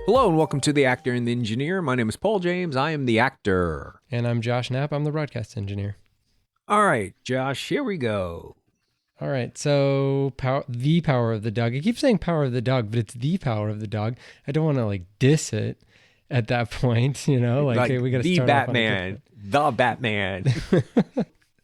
Hello and welcome to The Actor and the Engineer. My name is Paul James. I am the actor. And I'm Josh Knapp. I'm the broadcast engineer. All right, Josh, here we go. All right, so the power of the dog. I keep saying power of the dog, but it's the power of the dog. I don't want to diss it at that point, you know? Hey, we got to start Batman, the Batman.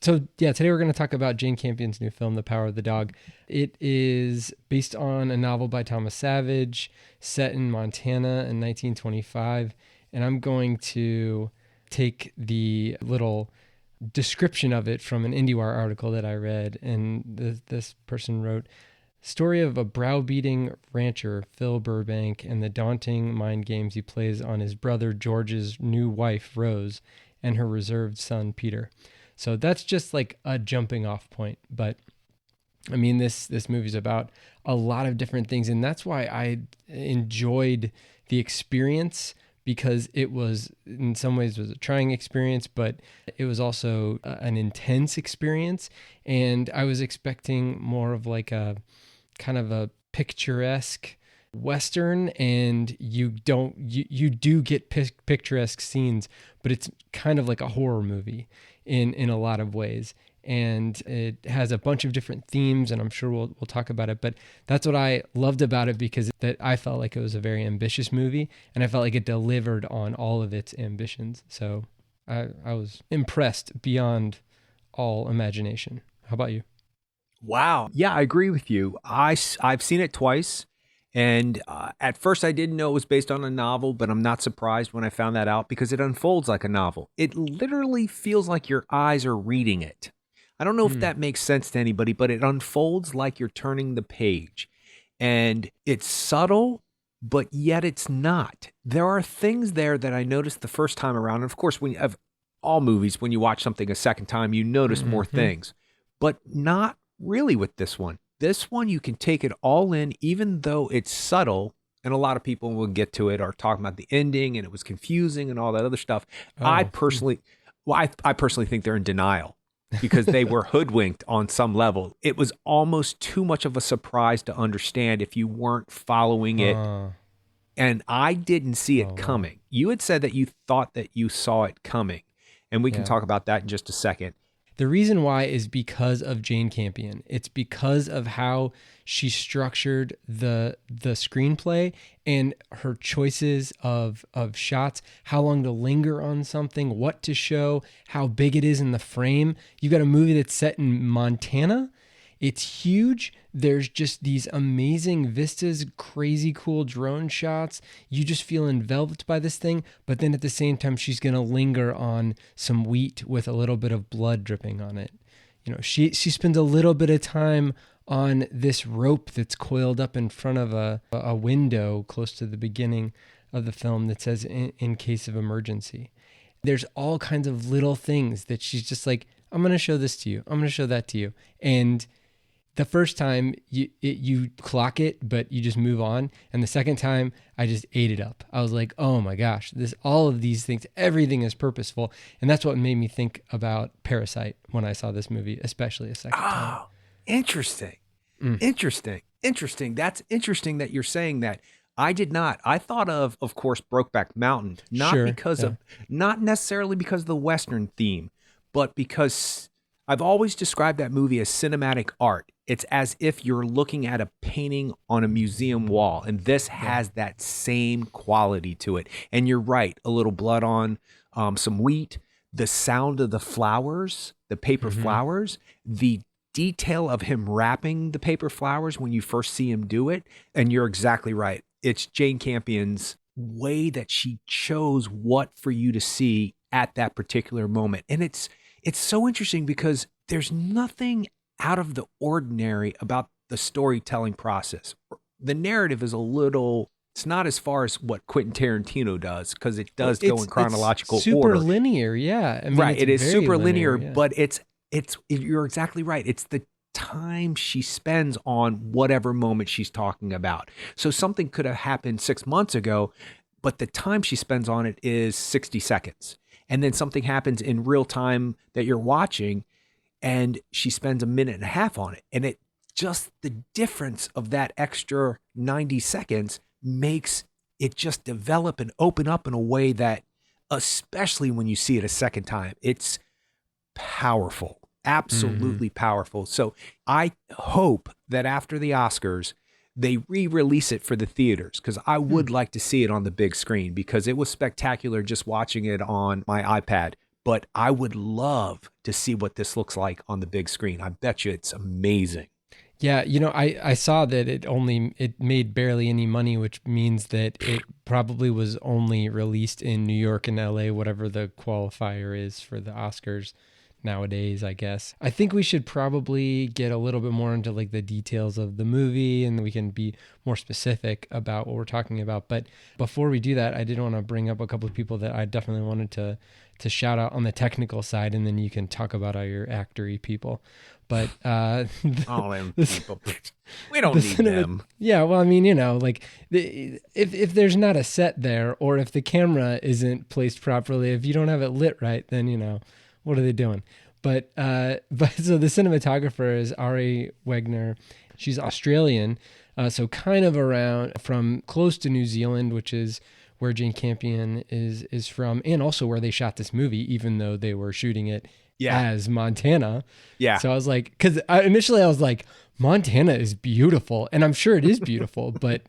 So yeah, today we're going to talk about Jane Campion's new film, The Power of the Dog. It is based on a novel by Thomas Savage, set in Montana in 1925. And I'm going to take the little description of it from an IndieWire article that I read. And this person wrote, story of a browbeating rancher, Phil Burbank, and the daunting mind games he plays on his brother George's new wife, Rose, and her reserved son, Peter. So that's just a jumping off point. But I mean, this movie's about a lot of different things. And that's why I enjoyed the experience, because it was, in some ways, was a trying experience, but it was also an intense experience. And I was expecting more of a kind of a picturesque Western, and you do get picturesque scenes, but it's kind of like a horror movie in a lot of ways. And it has a bunch of different themes, and I'm sure we'll talk about it. But that's what I loved about it, because that I felt like it was a very ambitious movie, and I felt like it delivered on all of its ambitions. So I was impressed beyond all imagination. How about you? Wow. Yeah, I agree with you. I've seen it twice. And at first I didn't know it was based on a novel, but I'm not surprised when I found that out, because it unfolds like a novel. It literally feels like your eyes are reading it. I don't know if that makes sense to anybody, but it unfolds like you're turning the page. And it's subtle, but yet it's not. There are things there that I noticed the first time around. And of course, of all movies, when you watch something a second time, you notice more things, but not really with this one. This one, you can take it all in, even though it's subtle. And a lot of people will get to it, are talking about the ending and it was confusing and all that other stuff. Oh. I personally think they're in denial, because they were hoodwinked on some level. It was almost too much of a surprise to understand if you weren't following it. And I didn't see it coming. You had said that you thought that you saw it coming. And we can talk about that in just a second. The reason why is because of Jane Campion. It's because of how she structured the screenplay and her choices of shots, how long to linger on something, what to show, how big it is in the frame. You've got a movie that's set in Montana. It's huge. There's just these amazing vistas, crazy cool drone shots. You just feel enveloped by this thing. But then at the same time, she's going to linger on some wheat with a little bit of blood dripping on it. You know, she spends a little bit of time on this rope that's coiled up in front of a window close to the beginning of the film that says in case of emergency. There's all kinds of little things that she's just like, I'm going to show this to you. I'm going to show that to you. And the first time you clock it, but you just move on. And the second time, I just ate it up. I was like, oh my gosh, all of these things, everything is purposeful. And that's what made me think about Parasite when I saw this movie, especially a second time. Oh, interesting. Interesting. That's interesting that you're saying that. I did not. I thought of course, Brokeback Mountain, not necessarily because of the Western theme, but because I've always described that movie as cinematic art. It's as if you're looking at a painting on a museum wall, and this has that same quality to it. And you're right, a little blood on some wheat, the sound of the flowers, the paper flowers, the detail of him wrapping the paper flowers when you first see him do it. And you're exactly right. It's Jane Campion's way that she chose what for you to see at that particular moment. And it's so interesting because there's nothing out of the ordinary about the storytelling process. The narrative is it's not as far as what Quentin Tarantino does, because it does go in chronological super order. Super linear, yeah. I mean, right, it is super linear, yeah. But you're exactly right. It's the time she spends on whatever moment she's talking about. So something could have happened 6 months ago, but the time she spends on it is 60 seconds. And then something happens in real time that you're watching, and she spends a minute and a half on it. And just the difference of that extra 90 seconds makes it just develop and open up in a way that, especially when you see it a second time, it's powerful, absolutely powerful. So I hope that after the Oscars, they re-release it for the theaters, because I would like to see it on the big screen, because it was spectacular just watching it on my iPad. But I would love to see what this looks like on the big screen. I bet you it's amazing. Yeah, I saw that it made barely any money, which means that it probably was only released in New York and LA, whatever the qualifier is for the Oscars nowadays, I guess. I think we should probably get a little bit more into like the details of the movie, and we can be more specific about what we're talking about. But before we do that, I did want to bring up a couple of people that I definitely wanted to shout out on the technical side, and then you can talk about all your actory people. But All them people, we don't need them. Yeah, well, I mean, like if there's not a set there, or if the camera isn't placed properly, if you don't have it lit right, then what are they doing? But so the cinematographer is Ari Wegner. She's Australian, so kind of around from close to New Zealand, which is where Jane Campion is from, and also where they shot this movie, even though they were shooting it as Montana. Yeah. So I was like, because initially I was like, Montana is beautiful, and I'm sure it is beautiful, but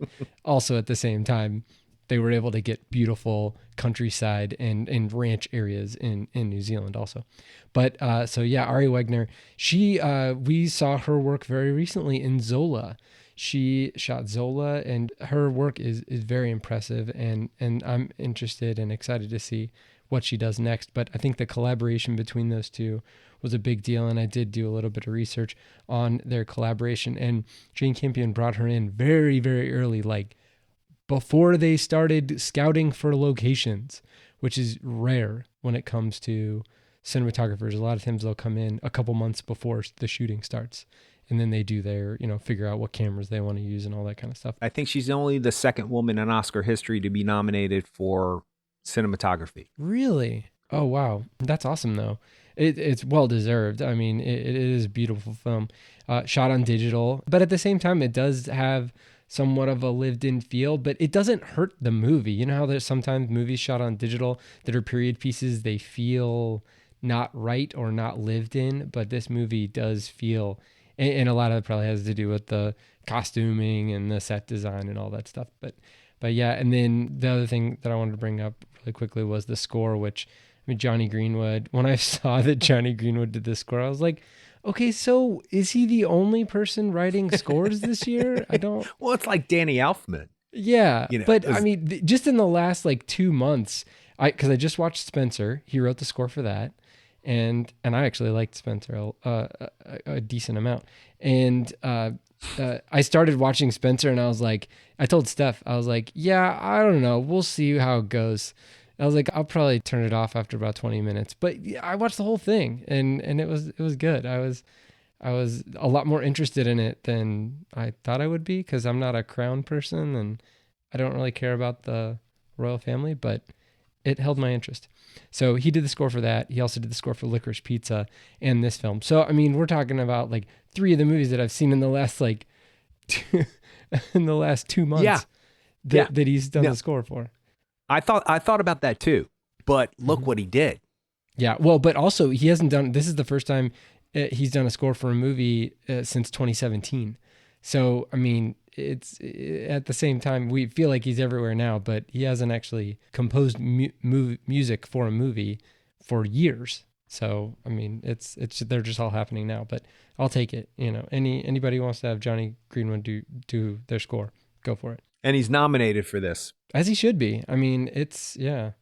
also at the same time, they were able to get beautiful countryside and ranch areas in New Zealand also. But so yeah, Ari Wegner, we saw her work very recently in Zola. She shot Zola, and her work is very impressive, and I'm interested and excited to see what she does next. But I think the collaboration between those two was a big deal, and I did do a little bit of research on their collaboration, and Jane Campion brought her in very, very early, like before they started scouting for locations, which is rare when it comes to cinematographers. A lot of times they'll come in a couple months before the shooting starts, and then they do their, figure out what cameras they want to use and all that kind of stuff. I think she's only the second woman in Oscar history to be nominated for cinematography. Really? Oh, wow. That's awesome, though. It's well deserved. I mean, it is a beautiful film, shot on digital, but at the same time, it does have somewhat of a lived-in feel, but it doesn't hurt the movie. You know how there's sometimes movies shot on digital that are period pieces, they feel not right or not lived in, but this movie does feel, and a lot of it probably has to do with the costuming and the set design and all that stuff. But yeah, and then the other thing that I wanted to bring up really quickly was the score, which, I mean, Johnny Greenwood, when I saw that Johnny Greenwood did the score, I was like, okay, so is he the only person writing scores this year? I don't. Well, it's like Danny Elfman. Yeah, but I mean, just in the last like 2 months, because I just watched Spencer. He wrote the score for that, and I actually liked Spencer a decent amount. And I started watching Spencer, and I was like, I told Steph, I was like, yeah, I don't know, we'll see how it goes. I was like, I'll probably turn it off after about 20 minutes. But I watched the whole thing, and it was good. I was a lot more interested in it than I thought I would be, because I'm not a Crown person and I don't really care about the royal family, but it held my interest. So he did the score for that. He also did the score for Licorice Pizza and this film. So, I mean, we're talking about like 3 of the movies that I've seen in the last like in the last 2 months that he's done the score for. I thought about that too, but look what he did. Yeah, well, but also he hasn't done. This is the first time he's done a score for a movie since 2017. So I mean, it's at the same time we feel like he's everywhere now, but he hasn't actually composed music for a movie for years. So I mean, it's they're just all happening now. But I'll take it. Anybody who wants to have Johnny Greenwood do their score, go for it. And he's nominated for this. As he should be. I mean,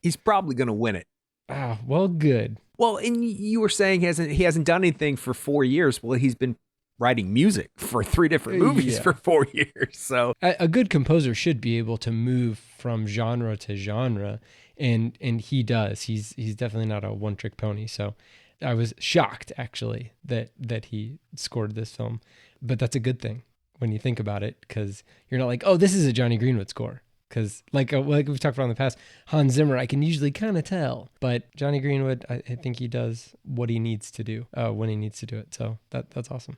he's probably going to win it. Ah, well, good. Well, and you were saying he hasn't done anything for 4 years. Well, he's been writing music for 3 different movies for 4 years. So a good composer should be able to move from genre to genre, and he does. He's definitely not a one-trick pony. So I was shocked actually that he scored this film, but that's a good thing when you think about it, because you're not like, oh, this is a Johnny Greenwood score. Because like we've talked about in the past, Hans Zimmer, I can usually kind of tell. But Johnny Greenwood, I think he does what he needs to do when he needs to do it. So that's awesome.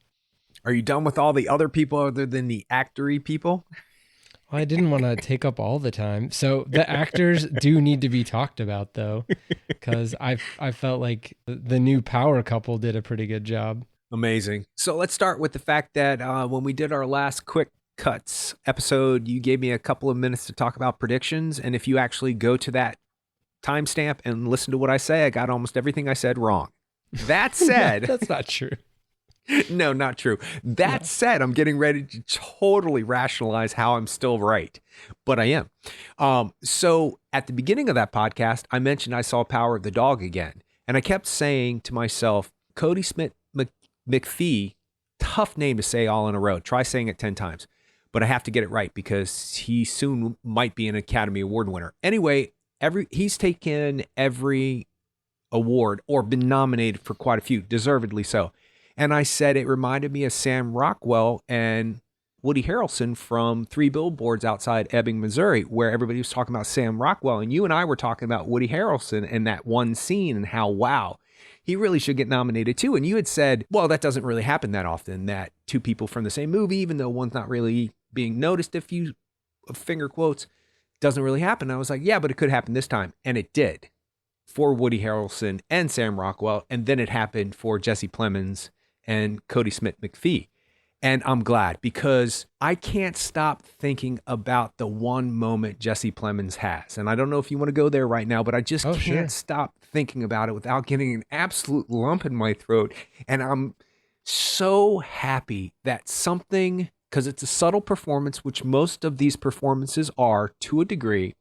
Are you done with all the other people other than the actory people? I didn't want to take up all the time. So the actors do need to be talked about, though, because I felt like the new power couple did a pretty good job. Amazing. So let's start with the fact that when we did our last quick cuts episode, you gave me a couple of minutes to talk about predictions. And if you actually go to that timestamp and listen to what I say, I got almost everything I said wrong. That said, That's not true. No, not true. That said, I'm getting ready to totally rationalize how I'm still right, but I am. So at the beginning of that podcast, I mentioned I saw Power of the Dog again, and I kept saying to myself, Cody Smith McPhee, tough name to say all in a row. Try saying it 10 times, but I have to get it right because he soon might be an Academy Award winner. Anyway, he's taken every award or been nominated for quite a few, deservedly so. And I said it reminded me of Sam Rockwell and Woody Harrelson from 3 Billboards Outside Ebbing, Missouri, where everybody was talking about Sam Rockwell. And you and I were talking about Woody Harrelson and that one scene and how, wow, he really should get nominated too. And you had said, well, that doesn't really happen that often, that two people from the same movie, even though one's not really being noticed, if you finger quotes, doesn't really happen. And I was like, yeah, but it could happen this time. And it did for Woody Harrelson and Sam Rockwell. And then it happened for Jesse Plemons and Cody Smith McPhee. And I'm glad because I can't stop thinking about the one moment Jesse Plemons has. And I don't know if you want to go there right now, but I just can't stop thinking about it without getting an absolute lump in my throat. And I'm so happy that something, because it's a subtle performance, which most of these performances are to a degree,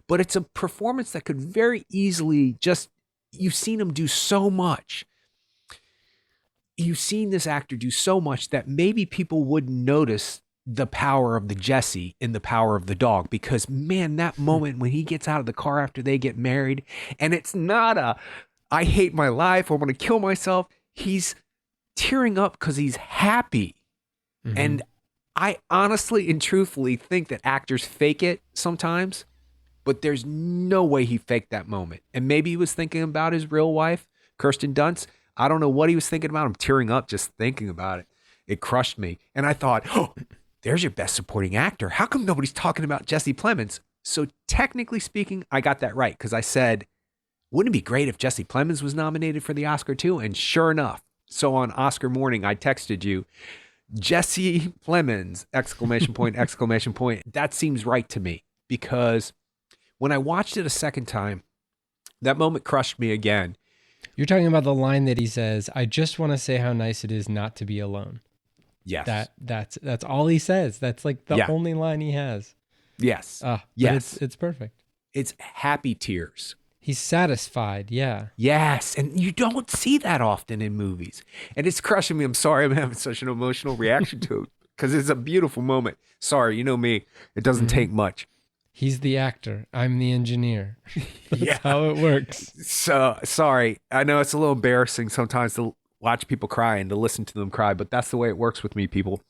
but it's a performance that could very easily just, you've seen him do so much. You've seen this actor do so much that maybe people wouldn't notice the power of the Jesse in the power of the dog, because man, that moment when he gets out of the car after they get married, and it's not a, I hate my life, I want to kill myself. He's tearing up because he's happy. Mm-hmm. And I honestly and truthfully think that actors fake it sometimes, but there's no way he faked that moment. And maybe he was thinking about his real wife, Kirsten Dunst. I don't know what he was thinking about. I'm tearing up just thinking about it. It crushed me. And I thought, oh, there's your best supporting actor. How come nobody's talking about Jesse Plemons? So technically speaking, I got that right because I said, wouldn't it be great if Jesse Plemons was nominated for the Oscar too? And sure enough, so on Oscar morning, I texted you, Jesse Plemons, exclamation point, exclamation point. That seems right to me because when I watched it a second time, that moment crushed me again. You're talking about the line that he says, I just want to say how nice it is not to be alone. Yes. That's all he says. That's like the only line he has. Yes. Yes. It's perfect. It's happy tears. He's satisfied. Yeah. Yes. And you don't see that often in movies. And it's crushing me. I'm sorry I'm having such an emotional reaction to it because it's a beautiful moment. Sorry, you know me. It doesn't take much. He's the actor. I'm the engineer. That's how it works. So sorry. I know it's a little embarrassing sometimes to watch people cry and to listen to them cry, but that's the way it works with me, people.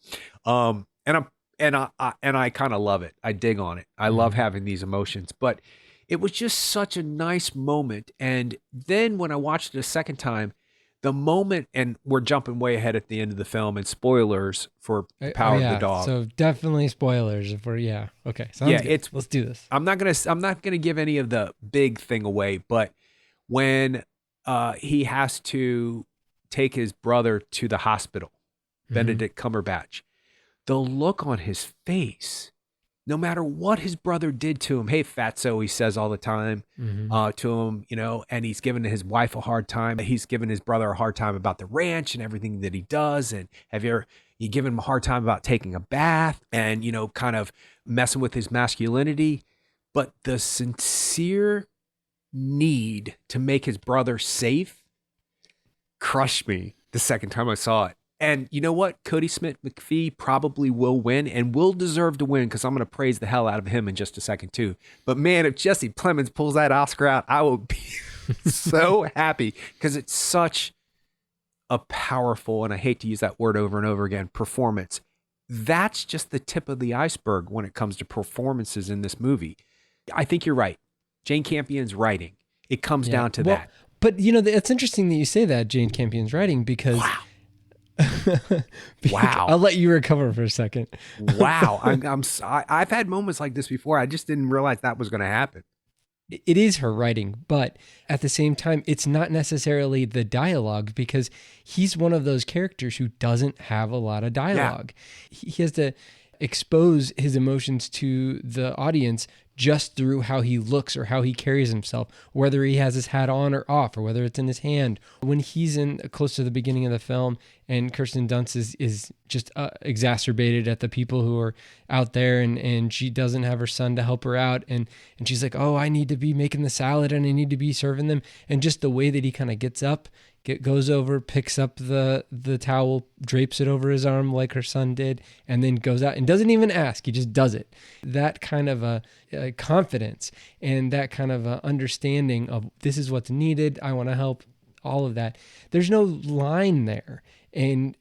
And I kind of love it. I dig on it. I love having these emotions, but it was just such a nice moment. And then when I watched it a second time, the moment, and we're jumping way ahead at the end of the film and spoilers for Power of the Dog. So definitely spoilers if we're, okay. Sounds good. Let's do this. I'm not gonna give any of the big thing away, but when he has to take his brother to the hospital, Benedict Cumberbatch, the look on his face, no matter what his brother did to him, hey, fatso, he says all the time to him, and he's giving his wife a hard time. He's giving his brother a hard time about the ranch and everything that he does. And you give him a hard time about taking a bath and, kind of messing with his masculinity. But the sincere need to make his brother safe crushed me the second time I saw it. And you know what? Cody Smith McPhee probably will win and will deserve to win because I'm going to praise the hell out of him in just a second too. But man, if Jesse Plemons pulls that Oscar out, I will be so happy because it's such a powerful, and I hate to use that word over and over again, performance. That's just the tip of the iceberg when it comes to performances in this movie. I think you're right. Jane Campion's writing. It comes down to that. But it's interesting that you say that, Jane Campion's writing, because Wow. I'll let you recover for a second. Wow. I've had moments like this before. I just didn't realize that was going to happen. It is her writing, but at the same time, it's not necessarily the dialogue, because he's one of those characters who doesn't have a lot of dialogue. Yeah. He has to expose his emotions to the audience just through how he looks or how he carries himself, whether he has his hat on or off, or whether it's in his hand. When he's in close to the beginning of the film and Kirsten Dunst is just exacerbated at the people who are out there, and she doesn't have her son to help her out. And she's like, oh, I need to be making the salad and I need to be serving them. And just the way that he kind of gets up, goes over, picks up the towel, drapes it over his arm like her son did, and then goes out and doesn't even ask. He just does it. That kind of a confidence and that kind of a understanding of this is what's needed. I want to help, all of that. There's no line there.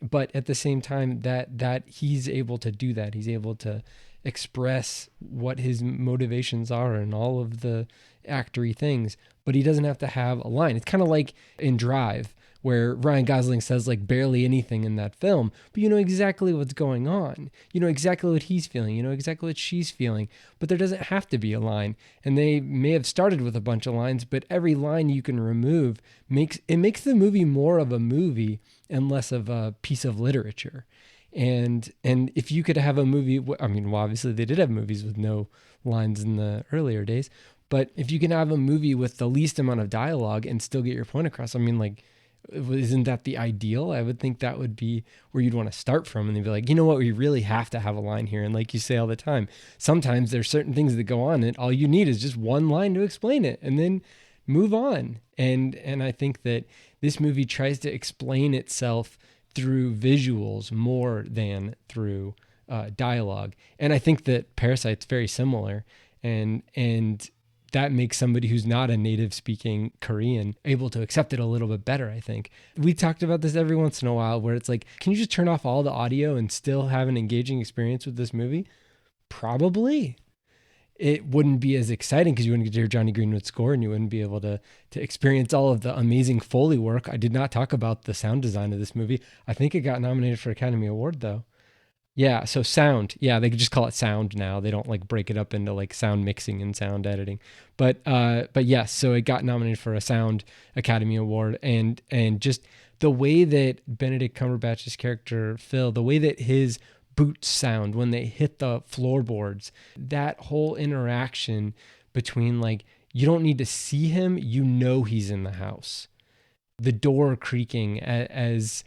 But at the same time that he's able to do that. He's able to express what his motivations are and all of the actory things, but he doesn't have to have a line. It's kind of like in Drive, where Ryan Gosling says like barely anything in that film, but you know exactly what's going on. You know exactly what he's feeling. You know exactly what she's feeling, but there doesn't have to be a line. And they may have started with a bunch of lines, but every line you can remove makes the movie more of a movie and less of a piece of literature. And if you could have a movie, I mean, well, obviously they did have movies with no lines in the earlier days, but if you can have a movie with the least amount of dialogue and still get your point across, I mean, like, isn't that the ideal? I would think that would be where you'd want to start from. And they'd be like, you know what, we really have to have a line here. And like you say all the time, sometimes there's certain things that go on and all you need is just one line to explain it and then move on. And I think that this movie tries to explain itself through visuals more than through dialogue. And I think that Parasite's very similar. And that makes somebody who's not a native speaking Korean able to accept it a little bit better, I think. We talked about this every once in a while where it's like, can you just turn off all the audio and still have an engaging experience with this movie? Probably. It wouldn't be as exciting because you wouldn't get to hear Johnny Greenwood's score and you wouldn't be able to experience all of the amazing Foley work. I did not talk about the sound design of this movie. I think it got nominated for Academy Award though. Yeah, so sound. Yeah, they could just call it sound now. They don't like break it up into like sound mixing and sound editing. But yes, so it got nominated for a Sound Academy Award, and just the way that Benedict Cumberbatch's character Phil, the way that his boots sound when they hit the floorboards, that whole interaction between like you don't need to see him, you know he's in the house. The door creaking as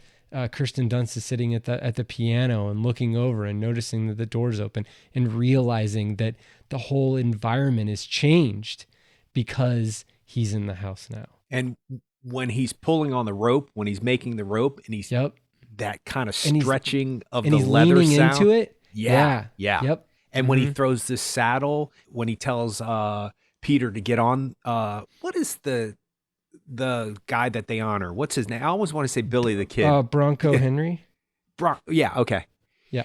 Kirsten Dunst is sitting at the piano and looking over and noticing that the door's open and realizing that the whole environment is changed because he's in the house now. And when he's pulling on the rope, when he's making the rope and he's that kind of stretching of the leather leaning sound into it. Yeah. Yep. And when he throws this saddle, when he tells Peter to get on, what is the guy that they honor? What's his name? I always want to say Billy the Kid. Bronco Henry. Yeah. Okay. Yeah.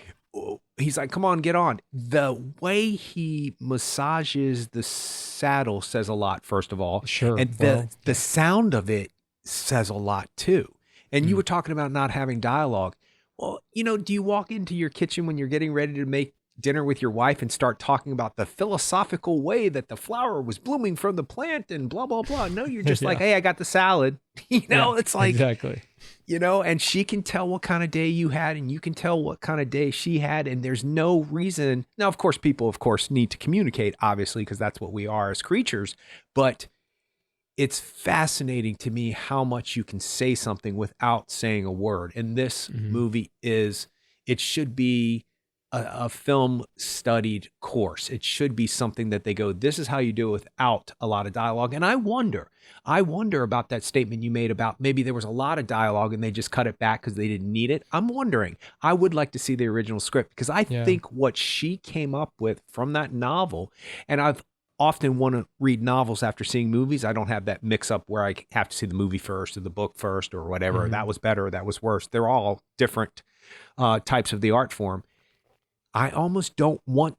He's like, come on, get on. The way he massages the saddle says a lot, first of all. Sure. And the sound of it says a lot too. And you were talking about not having dialogue. Well, do you walk into your kitchen when you're getting ready to make dinner with your wife and start talking about the philosophical way that the flower was blooming from the plant and blah, blah, blah? No, you're just like, hey, I got the salad. It's like, exactly. And she can tell what kind of day you had and you can tell what kind of day she had. And there's no reason. Now, of course, people, need to communicate, obviously, because that's what we are as creatures. But it's fascinating to me how much you can say something without saying a word. And this movie it should be a film studied course. It should be something that they go, this is how you do it without a lot of dialogue. And I wonder about that statement you made about maybe there was a lot of dialogue and they just cut it back because they didn't need it. I'm wondering, I would like to see the original script because I think what she came up with from that novel, and I've often want to read novels after seeing movies. I don't have that mix up where I have to see the movie first or the book first or whatever. That was better, that was worse. They're all different types of the art form. I almost don't want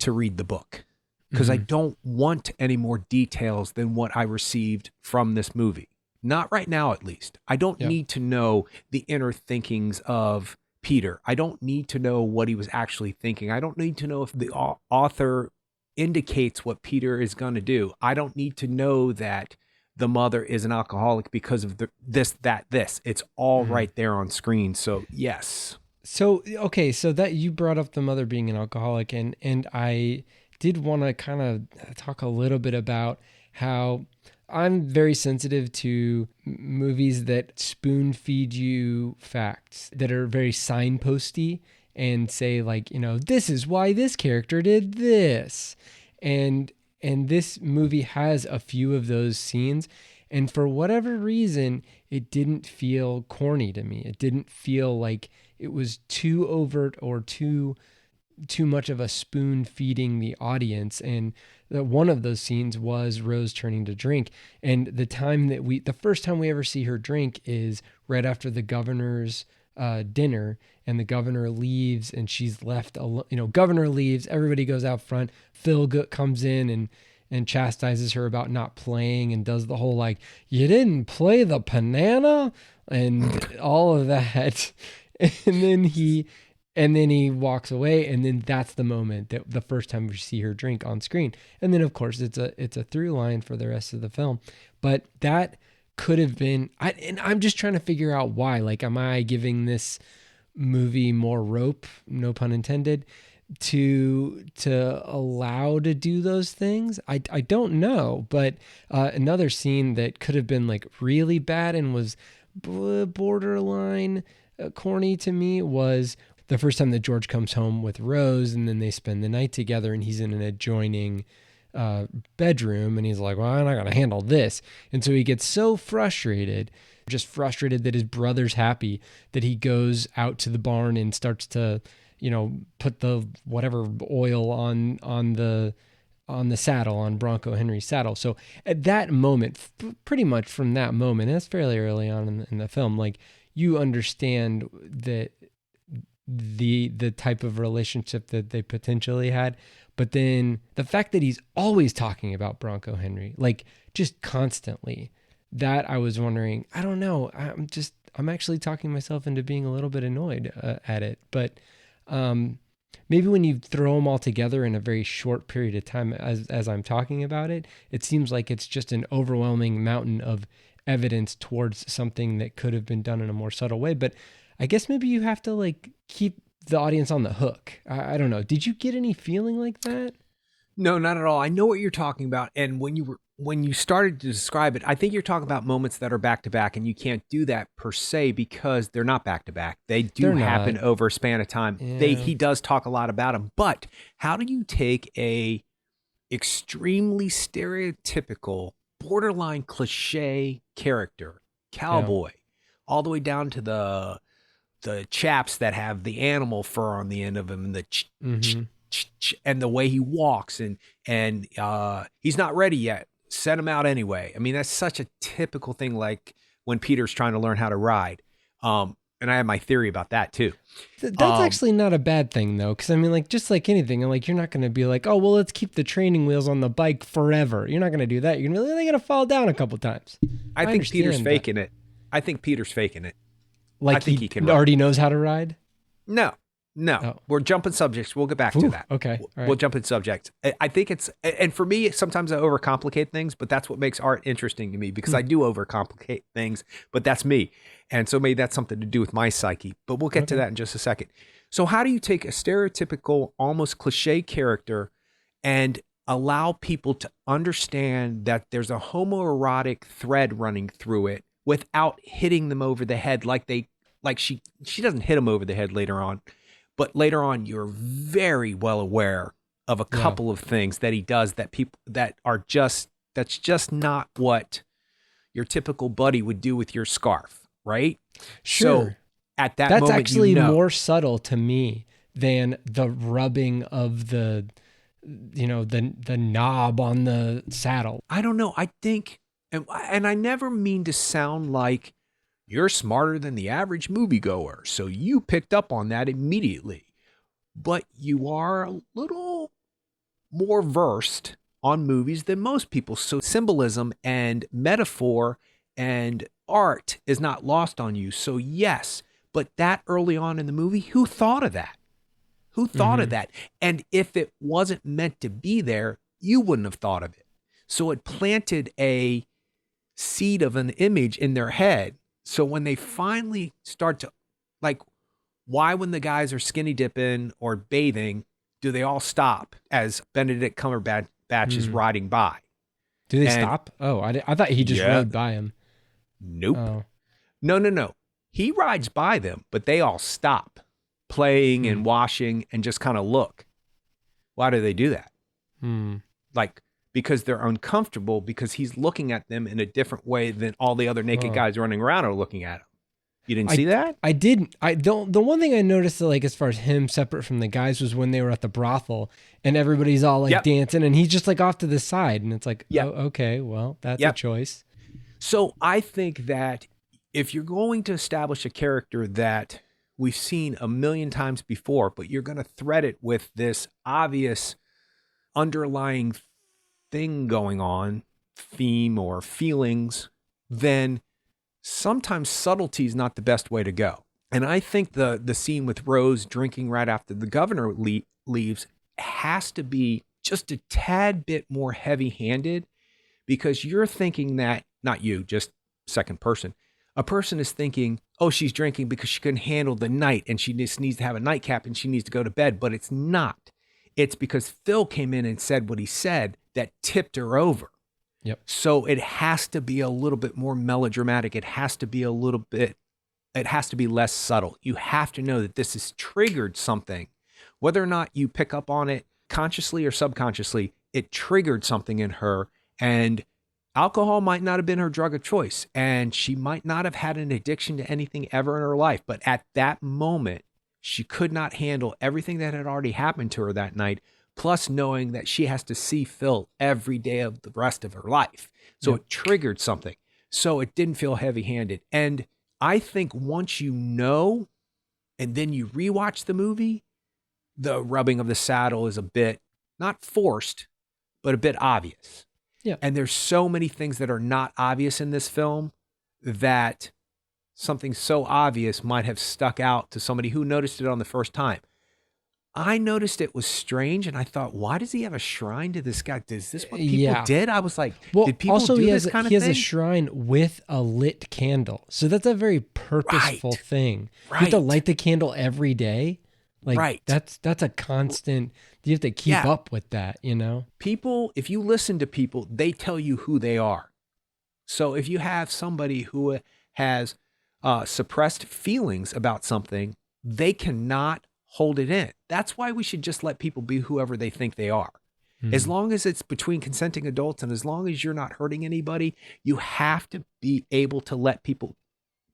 to read the book because I don't want any more details than what I received from this movie. Not right now, at least. I don't Yeah. need to know the inner thinkings of Peter. I don't need to know what he was actually thinking. I don't need to know if the author indicates what Peter is going to do. I don't need to know that the mother is an alcoholic because of this. It's all Mhm. right there on screen. So, yes. So okay, so that you brought up the mother being an alcoholic, and I did want to kind of talk a little bit about how I'm very sensitive to movies that spoon feed you facts that are very signposty and say like, this is why this character did this. And this movie has a few of those scenes, and for whatever reason, it didn't feel corny to me. It didn't feel like it was too overt or too much of a spoon feeding the audience. And one of those scenes was Rose turning to drink. And the first time we ever see her drink is right after the governor's dinner, and the governor leaves and she's left alone. Governor leaves, everybody goes out front. Phil comes in and chastises her about not playing and does the whole like, you didn't play the banana and all of that. And then he walks away, and then that's the moment that the first time we see her drink on screen. And then of course it's a through line for the rest of the film. But that could have been, and I'm just trying to figure out why. Like, am I giving this movie more rope, no pun intended, to allow to do those things? I don't know. But another scene that could have been like really bad and was borderline corny to me was the first time that George comes home with Rose, and then they spend the night together, and he's in an adjoining bedroom, and he's like, well, I'm not going to handle this. And so he gets so frustrated, just frustrated that his brother's happy, that he goes out to the barn and starts to, put the whatever oil on the saddle, on Bronco Henry's saddle. So at that moment, pretty much from that moment, and that's fairly early on in the film, like, you understand that the type of relationship that they potentially had. But then the fact that he's always talking about Bronco Henry, like just constantly, that I was wondering, I don't know, I'm actually talking myself into being a little bit annoyed at it. But maybe when you throw them all together in a very short period of time, as I'm talking about it, it seems like it's just an overwhelming mountain of evidence towards something that could have been done in a more subtle way. But I guess maybe you have to like keep the audience on the hook. I don't know. Did you get any feeling like that? No, not at all. I know what you're talking about. And when you started to describe it, I think you're talking about moments that are back to back, and you can't do that per se because they're not back to back. They do They're happen not. over a span of time. Yeah. He does talk a lot about them. But how do you take a extremely stereotypical, borderline cliche character, cowboy, all the way down to the chaps that have the animal fur on the end of him, and the and the way he walks, and he's not ready yet, send him out anyway. I mean, that's such a typical thing, like when Peter's trying to learn how to ride. And I have my theory about that too. That's actually not a bad thing though, because I mean, like, just like anything, like, you're not going to be like, oh well, let's keep the training wheels on the bike forever. You're not going to do that. You're really going to fall down a couple times. I think Peter's faking it. I think Peter's faking it. Like, I think he can already knows how to ride. No. Oh. We're jumping subjects. We'll get back to that. Okay. All right. We'll jump in subjects. I think and for me, sometimes I overcomplicate things, but that's what makes art interesting to me, because I do overcomplicate things, but that's me. And so maybe that's something to do with my psyche, but we'll get to that in just a second. So how do you take a stereotypical, almost cliche character and allow people to understand that there's a homoerotic thread running through it without hitting them over the head she doesn't hit him over the head later on, but later on you're very well aware of a couple of things that he does that's just not what your typical buddy would do with your scarf, right? Sure. So at that that's moment, actually more subtle to me than the rubbing of the knob on the saddle. I don't know. I think, and I never mean to sound like you're smarter than the average moviegoer, so you picked up on that immediately. But you are a little more versed on movies than most people. So symbolism and metaphor and art is not lost on you. So yes, but that early on in the movie, who thought of that? Who thought of that? And if it wasn't meant to be there, you wouldn't have thought of it. So it planted a seed of an image in their head. So when they finally start to, like, why when the guys are skinny dipping or bathing, do they all stop as Benedict Cumberbatch is riding by? Do they stop? Oh, I thought he just rode by him. Nope. Oh. No. He rides by them, but they all stop playing and washing and just kind of look. Why do they do that? Like, because they're uncomfortable, because he's looking at them in a different way than all the other naked guys running around are looking at him. You didn't see that? I didn't. The one thing I noticed, like, as far as him separate from the guys, was when they were at the brothel and everybody's all like dancing and he's just like off to the side. And it's like, oh, okay, well, that's a choice. So I think that if you're going to establish a character that we've seen a million times before, but you're going to thread it with this obvious underlying thing going on, theme or feelings, then sometimes subtlety is not the best way to go. And I think the scene with Rose drinking right after the governor leaves has to be just a tad bit more heavy-handed, because you're thinking that, not you, just second person, a person is thinking, oh, she's drinking because she couldn't handle the night and she just needs to have a nightcap and she needs to go to bed. But it's not. It's because Phil came in and said what he said that tipped her over. Yep. So it has to be a little bit more melodramatic. It has to be less subtle. You have to know that this has triggered something. Whether or not you pick up on it consciously or subconsciously, it triggered something in her, and alcohol might not have been her drug of choice, and she might not have had an addiction to anything ever in her life. But at that moment, she could not handle everything that had already happened to her that night, plus knowing that she has to see Phil every day of the rest of her life. So it triggered something. So it didn't feel heavy-handed. And I think once you know, and then you rewatch the movie, the rubbing of the saddle is a bit, not forced, but a bit obvious. Yeah. And there's so many things that are not obvious in this film that something so obvious might have stuck out to somebody who noticed it on the first time. I noticed it was strange, and I thought, why does he have a shrine to this guy? Is this what people did? I was like, did people also do this kind of thing? He has a shrine with a lit candle. So that's a very purposeful thing. Right. You have to light the candle every day. Like, that's a constant, you have to keep up with that, you know? People, if you listen to people, they tell you who they are. So if you have somebody who has suppressed feelings about something, they cannot hold it in. That's why we should just let people be whoever they think they are. As long as it's between consenting adults and as long as you're not hurting anybody, you have to be able to let people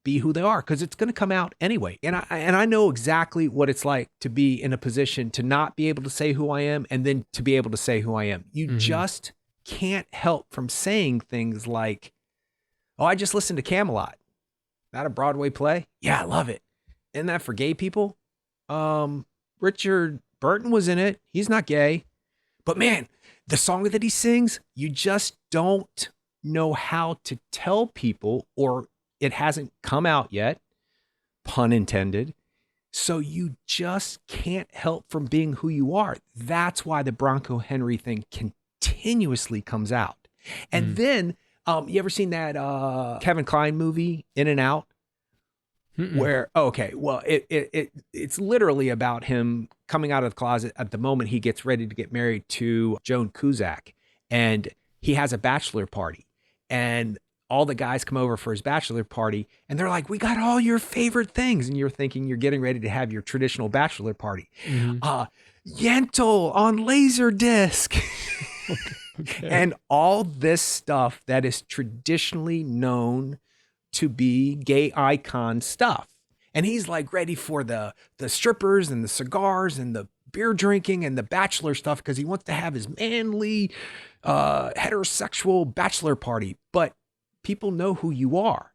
be who they are, because it's going to come out anyway. And I know exactly what it's like to be in a position to not be able to say who I am and then to be able to say who I am. You just can't help from saying things like, oh, I just listened to Camelot. Not a Broadway play? Yeah, I love it. Isn't that for gay people? Richard Burton was in it. He's not gay. But man, the song that he sings, you just don't know how to tell people, or it hasn't come out yet, pun intended. So you just can't help from being who you are. That's why the Bronco Henry thing continuously comes out. And then, you ever seen that Kevin Kline movie, In and Out? Where, it's literally about him coming out of the closet at the moment he gets ready to get married to Joan Cusack. And he has a bachelor party. And all the guys come over for his bachelor party and they're like, we got all your favorite things. And you're thinking you're getting ready to have your traditional bachelor party. Yentl on Laserdisc. Okay. And all this stuff that is traditionally known to be gay icon stuff. And he's like ready for the strippers and the cigars and the beer drinking and the bachelor stuff because he wants to have his manly heterosexual bachelor party. But people know who you are.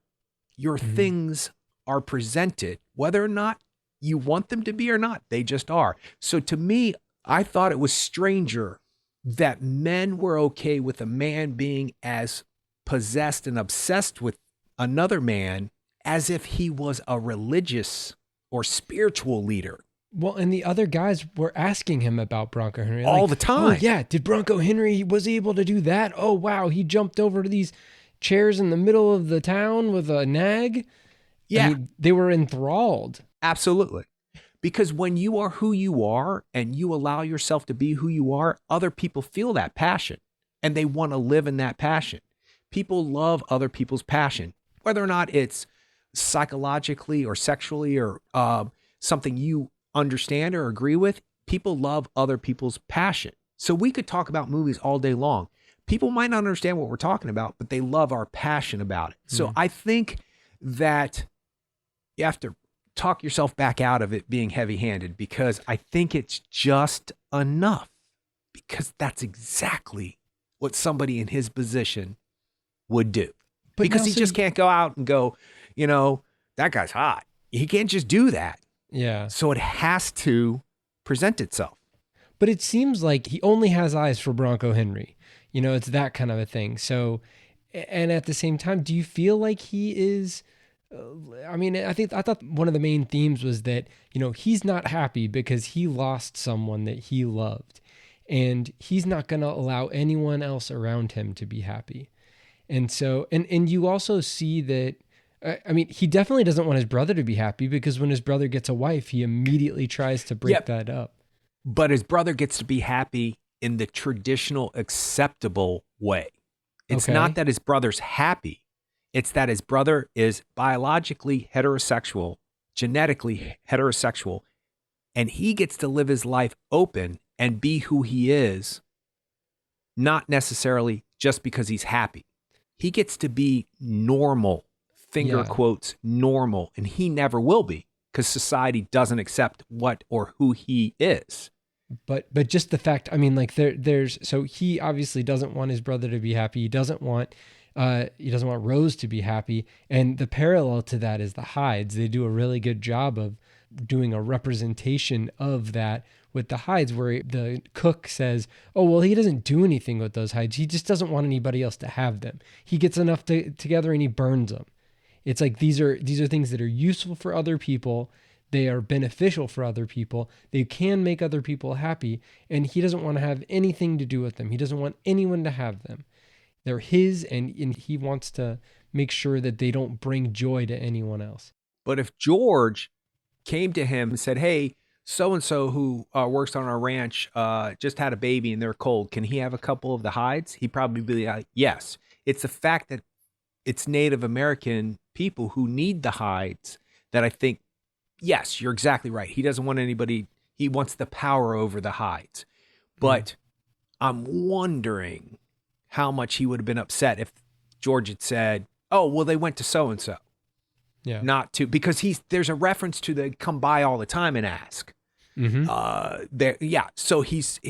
Your things are presented, whether or not you want them to be or not. They just are. So to me, I thought it was stranger that men were okay with a man being as possessed and obsessed with another man as if he was a religious or spiritual leader Well, and the other guys were asking him about Bronco Henry. all Like, the time. oh, yeah, did Bronco Henry, was he able to do that? Oh, wow, he jumped over to these chairs in the middle of the town with a nag. Yeah, I mean, they were enthralled. absolutely. Because when you are who you are and you allow yourself to be who you are, other people feel that passion and they want to live in that passion. People love other people's passion, whether or not it's psychologically or sexually or something you understand or agree with. People love other people's passion. So we could talk about movies all day long. People might not understand what we're talking about, but they love our passion about it. So I think that you have to talk yourself back out of it being heavy-handed, because I think it's just enough, because that's exactly what somebody in his position would do. But Because now, he so just can't go out and go, that guy's hot. He can't just do that. Yeah. So it has to present itself. But it seems like he only has eyes for Bronco Henry. It's that kind of a thing. So, and at the same time, do you feel like he is... I thought one of the main themes was that, he's not happy because he lost someone that he loved, and he's not going to allow anyone else around him to be happy. And so, and you also see that, he definitely doesn't want his brother to be happy, because when his brother gets a wife, he immediately tries to break that up. But his brother gets to be happy in the traditional acceptable way. It's not that his brother's happy. It's that his brother is biologically heterosexual, genetically heterosexual, and he gets to live his life open and be who he is, not necessarily just because he's happy. He gets to be normal, finger quotes, normal, and he never will be, because society doesn't accept what or who he is. But just the fact, so he obviously doesn't want his brother to be happy. He doesn't want Rose to be happy. And the parallel to that is the Hydes. They do a really good job of doing a representation of that with the Hydes, where the cook says, oh, well, he doesn't do anything with those hides. He just doesn't want anybody else to have them. He gets enough together and he burns them. It's like, these are things that are useful for other people. They are beneficial for other people. They can make other people happy. And he doesn't want to have anything to do with them. He doesn't want anyone to have them. They're his, and he wants to make sure that they don't bring joy to anyone else. But if George came to him and said, hey, so-and-so who works on our ranch just had a baby and they're cold, can he have a couple of the hides? He'd probably be like, yes. It's the fact that it's Native American people who need the hides that I think, yes, you're exactly right. He doesn't want anybody, he wants the power over the hides. But I'm wondering how much he would have been upset if George had said, oh, well, they went to so-and-so. Yeah. Not to, because there's a reference to they come by all the time and ask. Mm-hmm. So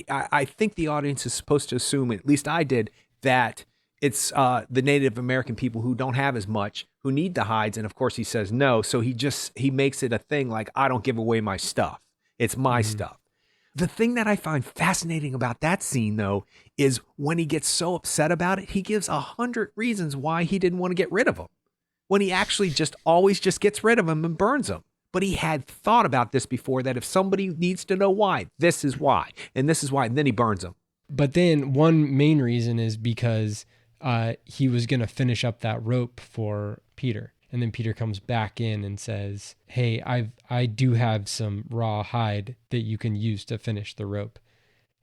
I think the audience is supposed to assume, at least I did, that it's the Native American people who don't have as much, who need the hides. And of course he says no. So he makes it a thing like, I don't give away my stuff. It's my stuff. The thing that I find fascinating about that scene, though, is when he gets so upset about it, he gives 100 reasons why he didn't want to get rid of him, when he actually always gets rid of him and burns him. But he had thought about this before, that if somebody needs to know why, this is why, and this is why, and then he burns them. But then one main reason is because he was going to finish up that rope for Peter. And then Peter comes back in and says, hey, I do have some raw hide that you can use to finish the rope.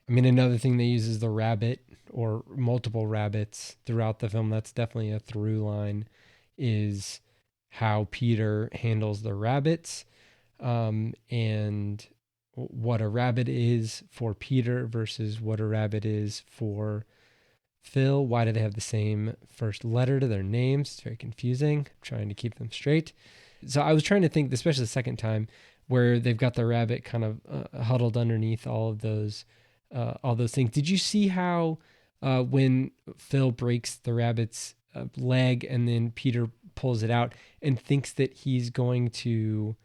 Another thing they use is the rabbit, or multiple rabbits throughout the film. That's definitely a through line, is how Peter handles the rabbits, and what a rabbit is for Peter versus what a rabbit is for Phil. Why do they have the same first letter to their names? It's very confusing. I'm trying to keep them straight. So I was trying to think, especially the second time, where they've got the rabbit kind of huddled underneath all those things. Did you see how when Phil breaks the rabbit's leg and then Peter pulls it out and thinks that he's going to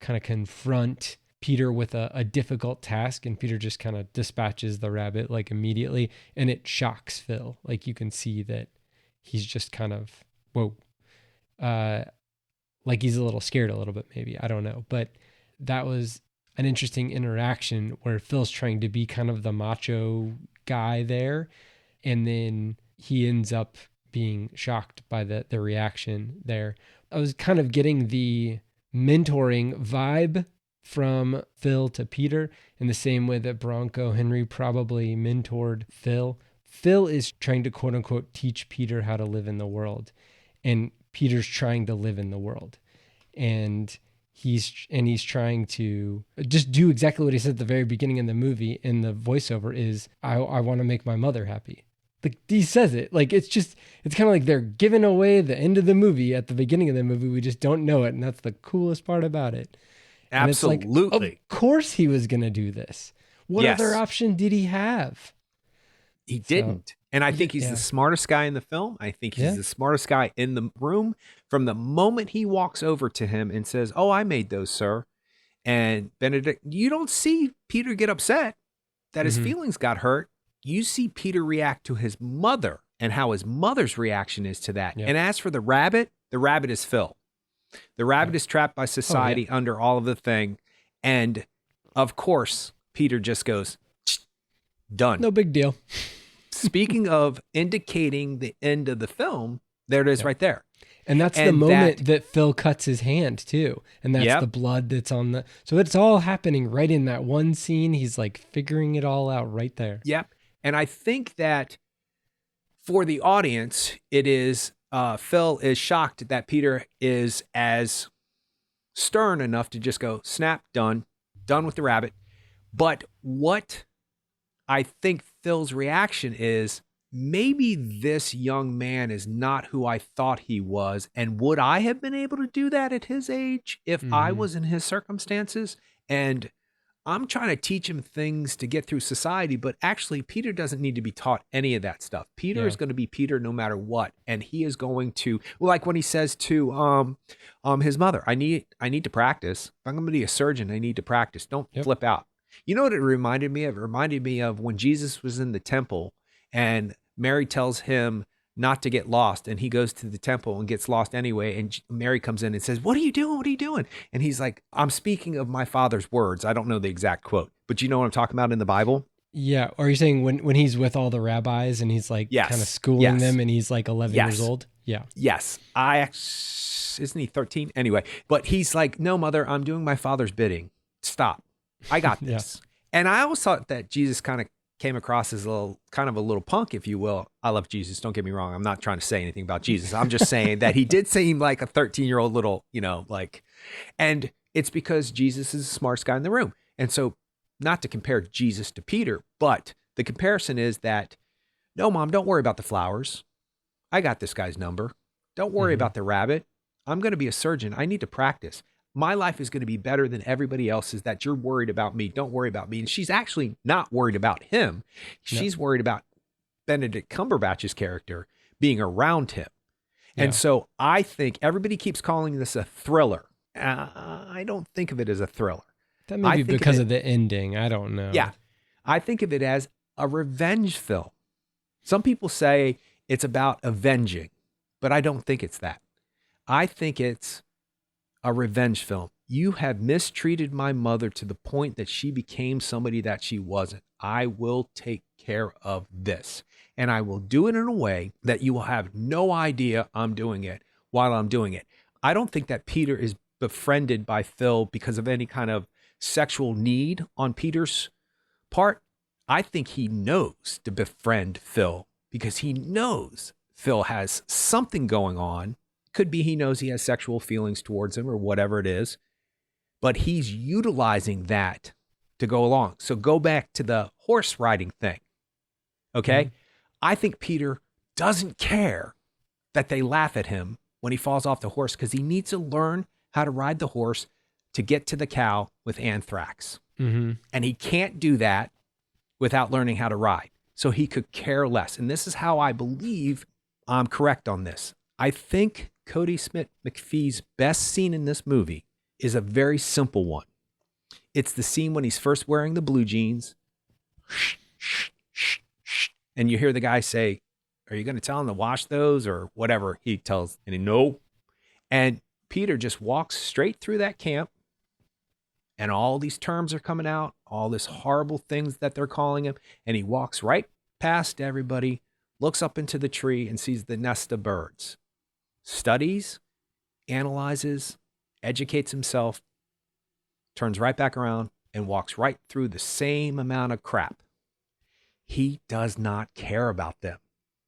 kind of confront Peter with a difficult task, and Peter just kind of dispatches the rabbit like immediately, and it shocks Phil. Like, you can see that he's just kind of, whoa. like he's a little scared a little bit, maybe. I don't know. But that was an interesting interaction where Phil's trying to be kind of the macho guy there. And then he ends up being shocked by the reaction there. I was kind of getting the mentoring vibe from Phil to Peter in the same way that Bronco Henry probably mentored Phil. Phil is trying to quote unquote teach Peter how to live in the world, and Peter's trying to live in the world. And he's trying to just do exactly what he said at the very beginning in the movie in the voiceover is, I want to make my mother happy. Like he says it, like it's kind of like they're giving away the end of the movie at the beginning of the movie. We just don't know it. And that's the coolest part about it. Absolutely. And it's like, of course he was going to do this. What other option did he have? He didn't. And I think he's the smartest guy in the film. I think he's the smartest guy in the room. From the moment he walks over to him and says, "Oh, I made those, sir." And Benedict, you don't see Peter get upset that his feelings got hurt. You see Peter react to his mother and how his mother's reaction is to that. Yep. And as for the rabbit is Phil. The rabbit is trapped by society under all of the thing. And of course, Peter just goes, done. No big deal. Speaking of indicating the end of the film, there it is right there. And that's the moment that Phil cuts his hand too. And that's the blood that's on the, so it's all happening right in that one scene. He's like figuring it all out right there. Yep. And I think that for the audience, it is, Phil is shocked that Peter is as stern enough to just go, snap, done with the rabbit. But what I think Phil's reaction is, maybe this young man is not who I thought he was. And would I have been able to do that at his age if I was in his circumstances? And I'm trying to teach him things to get through society, but actually Peter doesn't need to be taught any of that stuff. Peter is going to be Peter no matter what. And he is going to, like when he says to his mother, I need to practice. If I'm going to be a surgeon, I need to practice. Don't flip out. You know what it reminded me of? It reminded me of when Jesus was in the temple and Mary tells him not to get lost. And he goes to the temple and gets lost anyway. And Mary comes in and says, "What are you doing? What are you doing?" And he's like, "I'm speaking of my Father's words." I don't know the exact quote, but you know what I'm talking about in the Bible? Yeah. Or you're saying when he's with all the rabbis and he's like kind of schooling them and he's like 11 years old? Yeah. Yes. Isn't he 13? Anyway, but he's like, "No, mother, I'm doing my Father's bidding. Stop. I got this." And I always thought that Jesus kind of came across as a little punk, if you will. I love Jesus. Don't get me wrong. I'm not trying to say anything about Jesus. I'm just saying that he did seem like a 13-year-old little, and it's because Jesus is the smartest guy in the room. And so not to compare Jesus to Peter, but the comparison is that, no, Mom, don't worry about the flowers. I got this guy's number. Don't worry about the rabbit. I'm going to be a surgeon. I need to practice. My life is going to be better than everybody else's. That you're worried about me. Don't worry about me. And she's actually not worried about him. She's worried about Benedict Cumberbatch's character being around him. And so I think everybody keeps calling this a thriller. I don't think of it as a thriller. That may be because of the ending. I don't know. Yeah. I think of it as a revenge film. Some people say it's about avenging, but I don't think it's that. I think it's a revenge film. You have mistreated my mother to the point that she became somebody that she wasn't. I will take care of this. And I will do it in a way that you will have no idea I'm doing it while I'm doing it. I don't think that Peter is befriended by Phil because of any kind of sexual need on Peter's part. I think he knows to befriend Phil because he knows Phil has something going on. Could be he knows he has sexual feelings towards him or whatever it is, but he's utilizing that to go along. So go back to the horse riding thing. Okay. I think Peter doesn't care that they laugh at him when he falls off the horse because he needs to learn how to ride the horse to get to the cow with anthrax. And he can't do that without learning how to ride. So he could care less. And this is how I believe I'm correct on this. I think Cody Smith-McPhee's best scene in this movie is a very simple one. It's the scene when he's first wearing the blue jeans. And you hear the guy say, "Are you going to tell him to wash those?" or whatever he tells. And he, "No." And Peter just walks straight through that camp, and all these terms are coming out, all this horrible things that they're calling him. And he walks right past everybody, looks up into the tree and sees the nest of birds, studies, analyzes, educates himself, turns right back around and walks right through the same amount of crap. He does not care about them.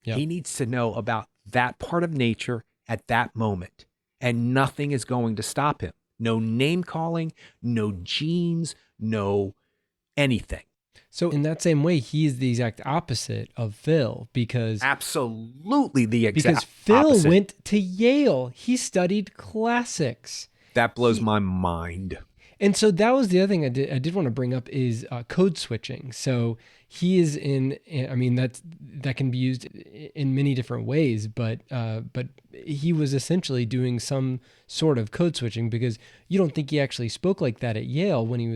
Yep. He needs to know about that part of nature at that moment, and nothing is going to stop him. No name calling, no genes, no anything. So in that same way, he is the exact opposite of Phil, because Absolutely the exact Phil opposite. went to Yale. He studied classics. That blows my mind. And so that was the other thing I did want to bring up is code switching. So he is that can be used in many different ways, but he was essentially doing some sort of code switching, because you don't think he actually spoke like that at Yale when he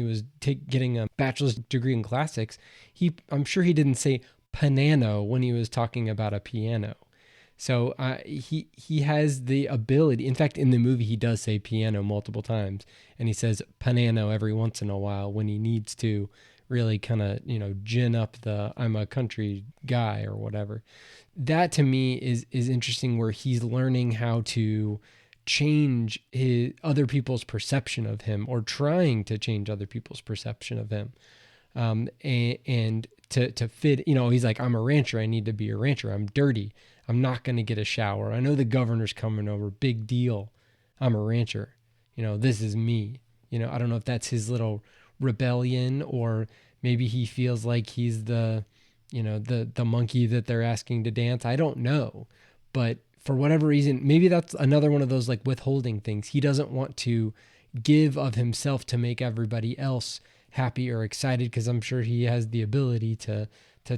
was getting a bachelor's degree in classics. I'm sure he didn't say piano when he was talking about a piano. So he has the ability. In fact, in the movie, he does say piano multiple times, and he says piano every once in a while when he needs to really kind of, gin up the I'm a country guy or whatever. That to me is interesting, where he's learning how to change other people's perception of him, or trying to change other people's perception of him. And to fit, he's like, I'm a rancher. I need to be a rancher. I'm dirty. I'm not going to get a shower. I know the governor's coming over. Big deal. I'm a rancher. This is me. I don't know if that's his little rebellion, or maybe he feels like he's the monkey that they're asking to dance. I don't know. But for whatever reason, maybe that's another one of those like withholding things. He doesn't want to give of himself to make everybody else happy or excited, because I'm sure he has the ability to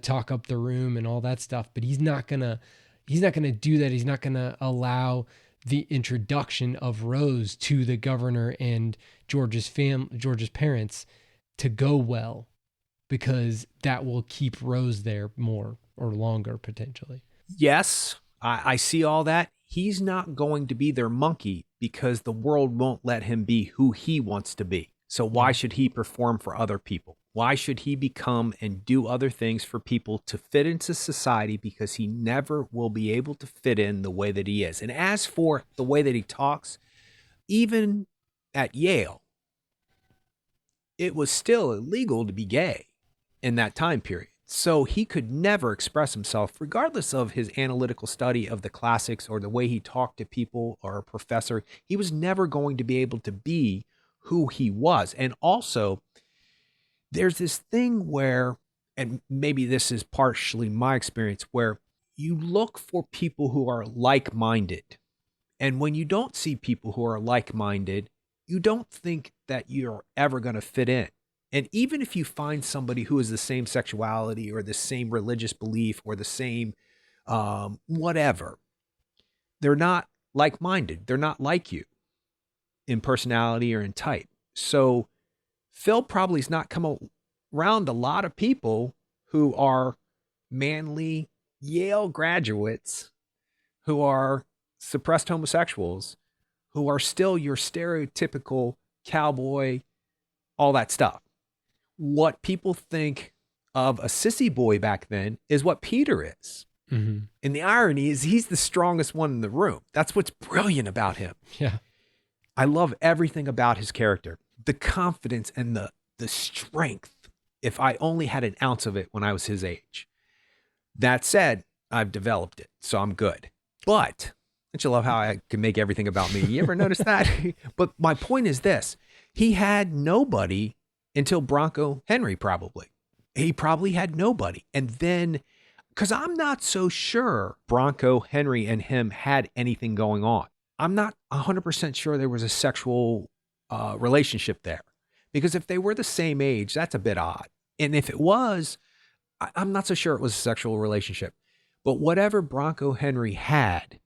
talk up the room and all that stuff, but he's not gonna do that. He's not gonna allow the introduction of Rose to the governor and George's parents to go well, because that will keep Rose there more or longer potentially. Yes, I see all that. He's not going to be their monkey, because the world won't let him be who he wants to be. So why should he perform for other people? Why should he become and do other things for people to fit into society? Because he never will be able to fit in the way that he is. And as for the way that he talks, even at Yale, it was still illegal to be gay in that time period. So he could never express himself, regardless of his analytical study of the classics or the way he talked to people or a professor. He was never going to be able to be who he was. And also, there's this thing where, and maybe this is partially my experience, where you look for people who are like-minded. And when you don't see people who are like-minded, you don't think that you're ever going to fit in. And even if you find somebody who is the same sexuality or the same religious belief or the same whatever, they're not like-minded. They're not like you in personality or in type. So Phil probably has not come around a lot of people who are manly Yale graduates, who are suppressed homosexuals, who are still your stereotypical cowboy, all that stuff. What people think of a sissy boy back then is what Peter is. Mm-hmm. And the irony is he's the strongest one in the room. That's what's brilliant about him. Yeah. I love everything about his character. The confidence and the strength, if I only had an ounce of it when I was his age. That said, I've developed it, so I'm good. But, don't you love how I can make everything about me? You ever notice that? But my point is this. He had nobody until Bronco Henry, probably. He probably had nobody. And then, because I'm not so sure Bronco Henry and him had anything going on. I'm not 100% sure there was a sexual relationship there. Because if they were the same age, that's a bit odd. And if it was, I'm not so sure it was a sexual relationship. But whatever Bronco Henry had,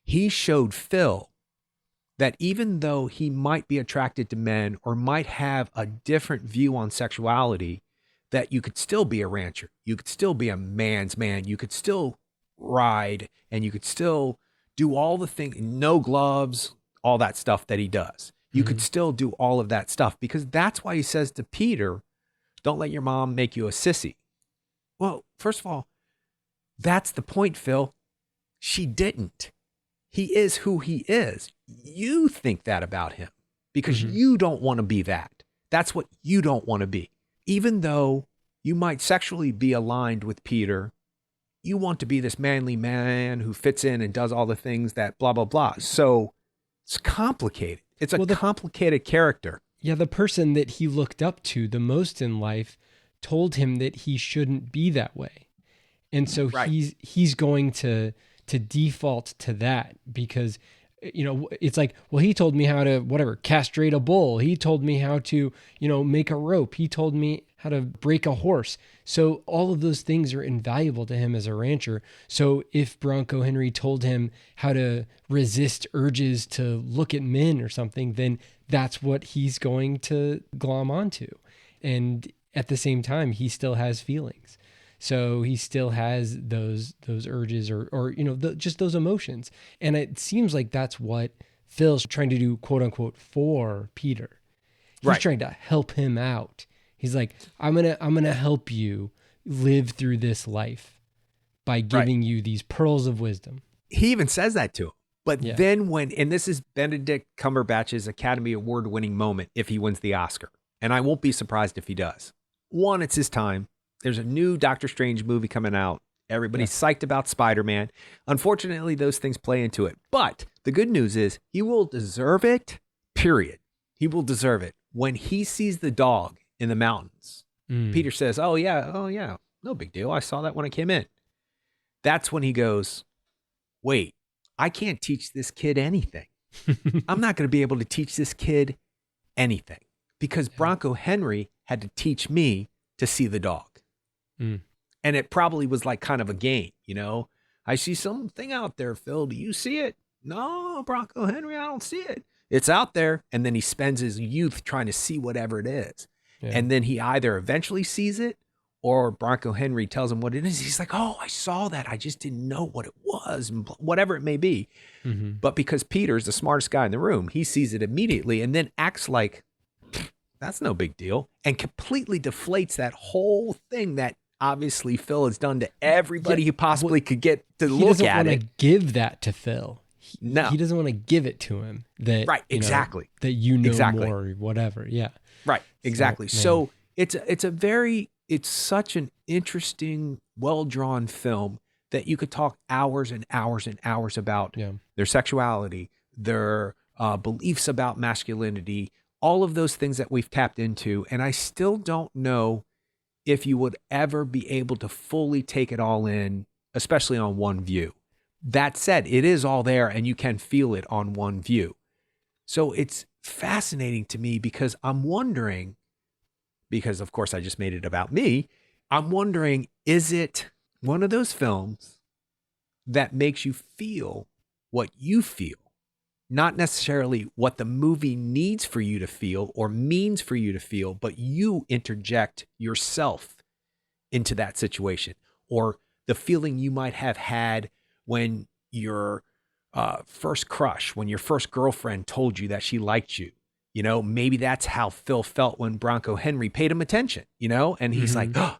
he showed Phil that even though he might be attracted to men or might have a different view on sexuality, that you could still be a rancher. You could still be a man's man. You could still ride and you could still do all the things, no gloves, all that stuff that he does. You could still do all of that stuff, because that's why he says to Peter, don't let your mom make you a sissy. Well, first of all, that's the point, Phil. She didn't. He is who he is. You think that about him because you don't want to be that. That's what you don't want to be. Even though you might sexually be aligned with Peter, you want to be this manly man who fits in and does all the things that blah, blah, blah. So it's complicated. It's a complicated character. Yeah, the person that he looked up to the most in life told him that he shouldn't be that way. And so he's going to default to that because, you know, it's like, well, he told me how to, castrate a bull. He told me how to, make a rope. He told me how to break a horse. So all of those things are invaluable to him as a rancher. So if Bronco Henry told him how to resist urges to look at men or something, then that's what he's going to glom onto. And at the same time, he still has feelings. So he still has those urges or just those emotions. And it seems like that's what Phil's trying to do, quote unquote, for Peter. He's trying to help him out. He's like, I'm gonna help you live through this life by giving you these pearls of wisdom. He even says that to him. But then and this is Benedict Cumberbatch's Academy Award winning moment if he wins the Oscar. And I won't be surprised if he does. One, it's his time. There's a new Doctor Strange movie coming out. Everybody's psyched about Spider-Man. Unfortunately, those things play into it. But the good news is he will deserve it, period. He will deserve it. When he sees the dog in the mountains, Peter says, oh, yeah, no big deal. I saw that when I came in. That's when he goes, wait, I can't teach this kid anything. I'm not going to be able to teach this kid anything because Bronco Henry had to teach me to see the dog. And it probably was like kind of a game, I see something out there, Phil. Do you see it? No, Bronco Henry, I don't see it. It's out there. And then he spends his youth trying to see whatever it is. Yeah. And then he either eventually sees it or Bronco Henry tells him what it is. He's like, oh, I saw that. I just didn't know what it was, and whatever it may be. But because Peter's the smartest guy in the room, he sees it immediately and then acts like that's no big deal and completely deflates that whole thing that obviously Phil has done to everybody who possibly could get to look at it. He doesn't want to give that to Phil. No. He doesn't want to give it to him. That exactly. That more or whatever. Yeah. Right. Exactly. So it's such an interesting, well-drawn film that you could talk hours and hours and hours about their sexuality, their beliefs about masculinity, all of those things that we've tapped into. And I still don't know if you would ever be able to fully take it all in, especially on one view. That said, it is all there and you can feel it on one view. So it's fascinating to me because I'm wondering, because of course I just made it about me, I'm wondering, is it one of those films that makes you feel what you feel? Not necessarily what the movie needs for you to feel or means for you to feel, but you interject yourself into that situation, or the feeling you might have had when your first crush, when your first girlfriend told you that she liked you. Maybe that's how Phil felt when Bronco Henry paid him attention, and he's like, oh,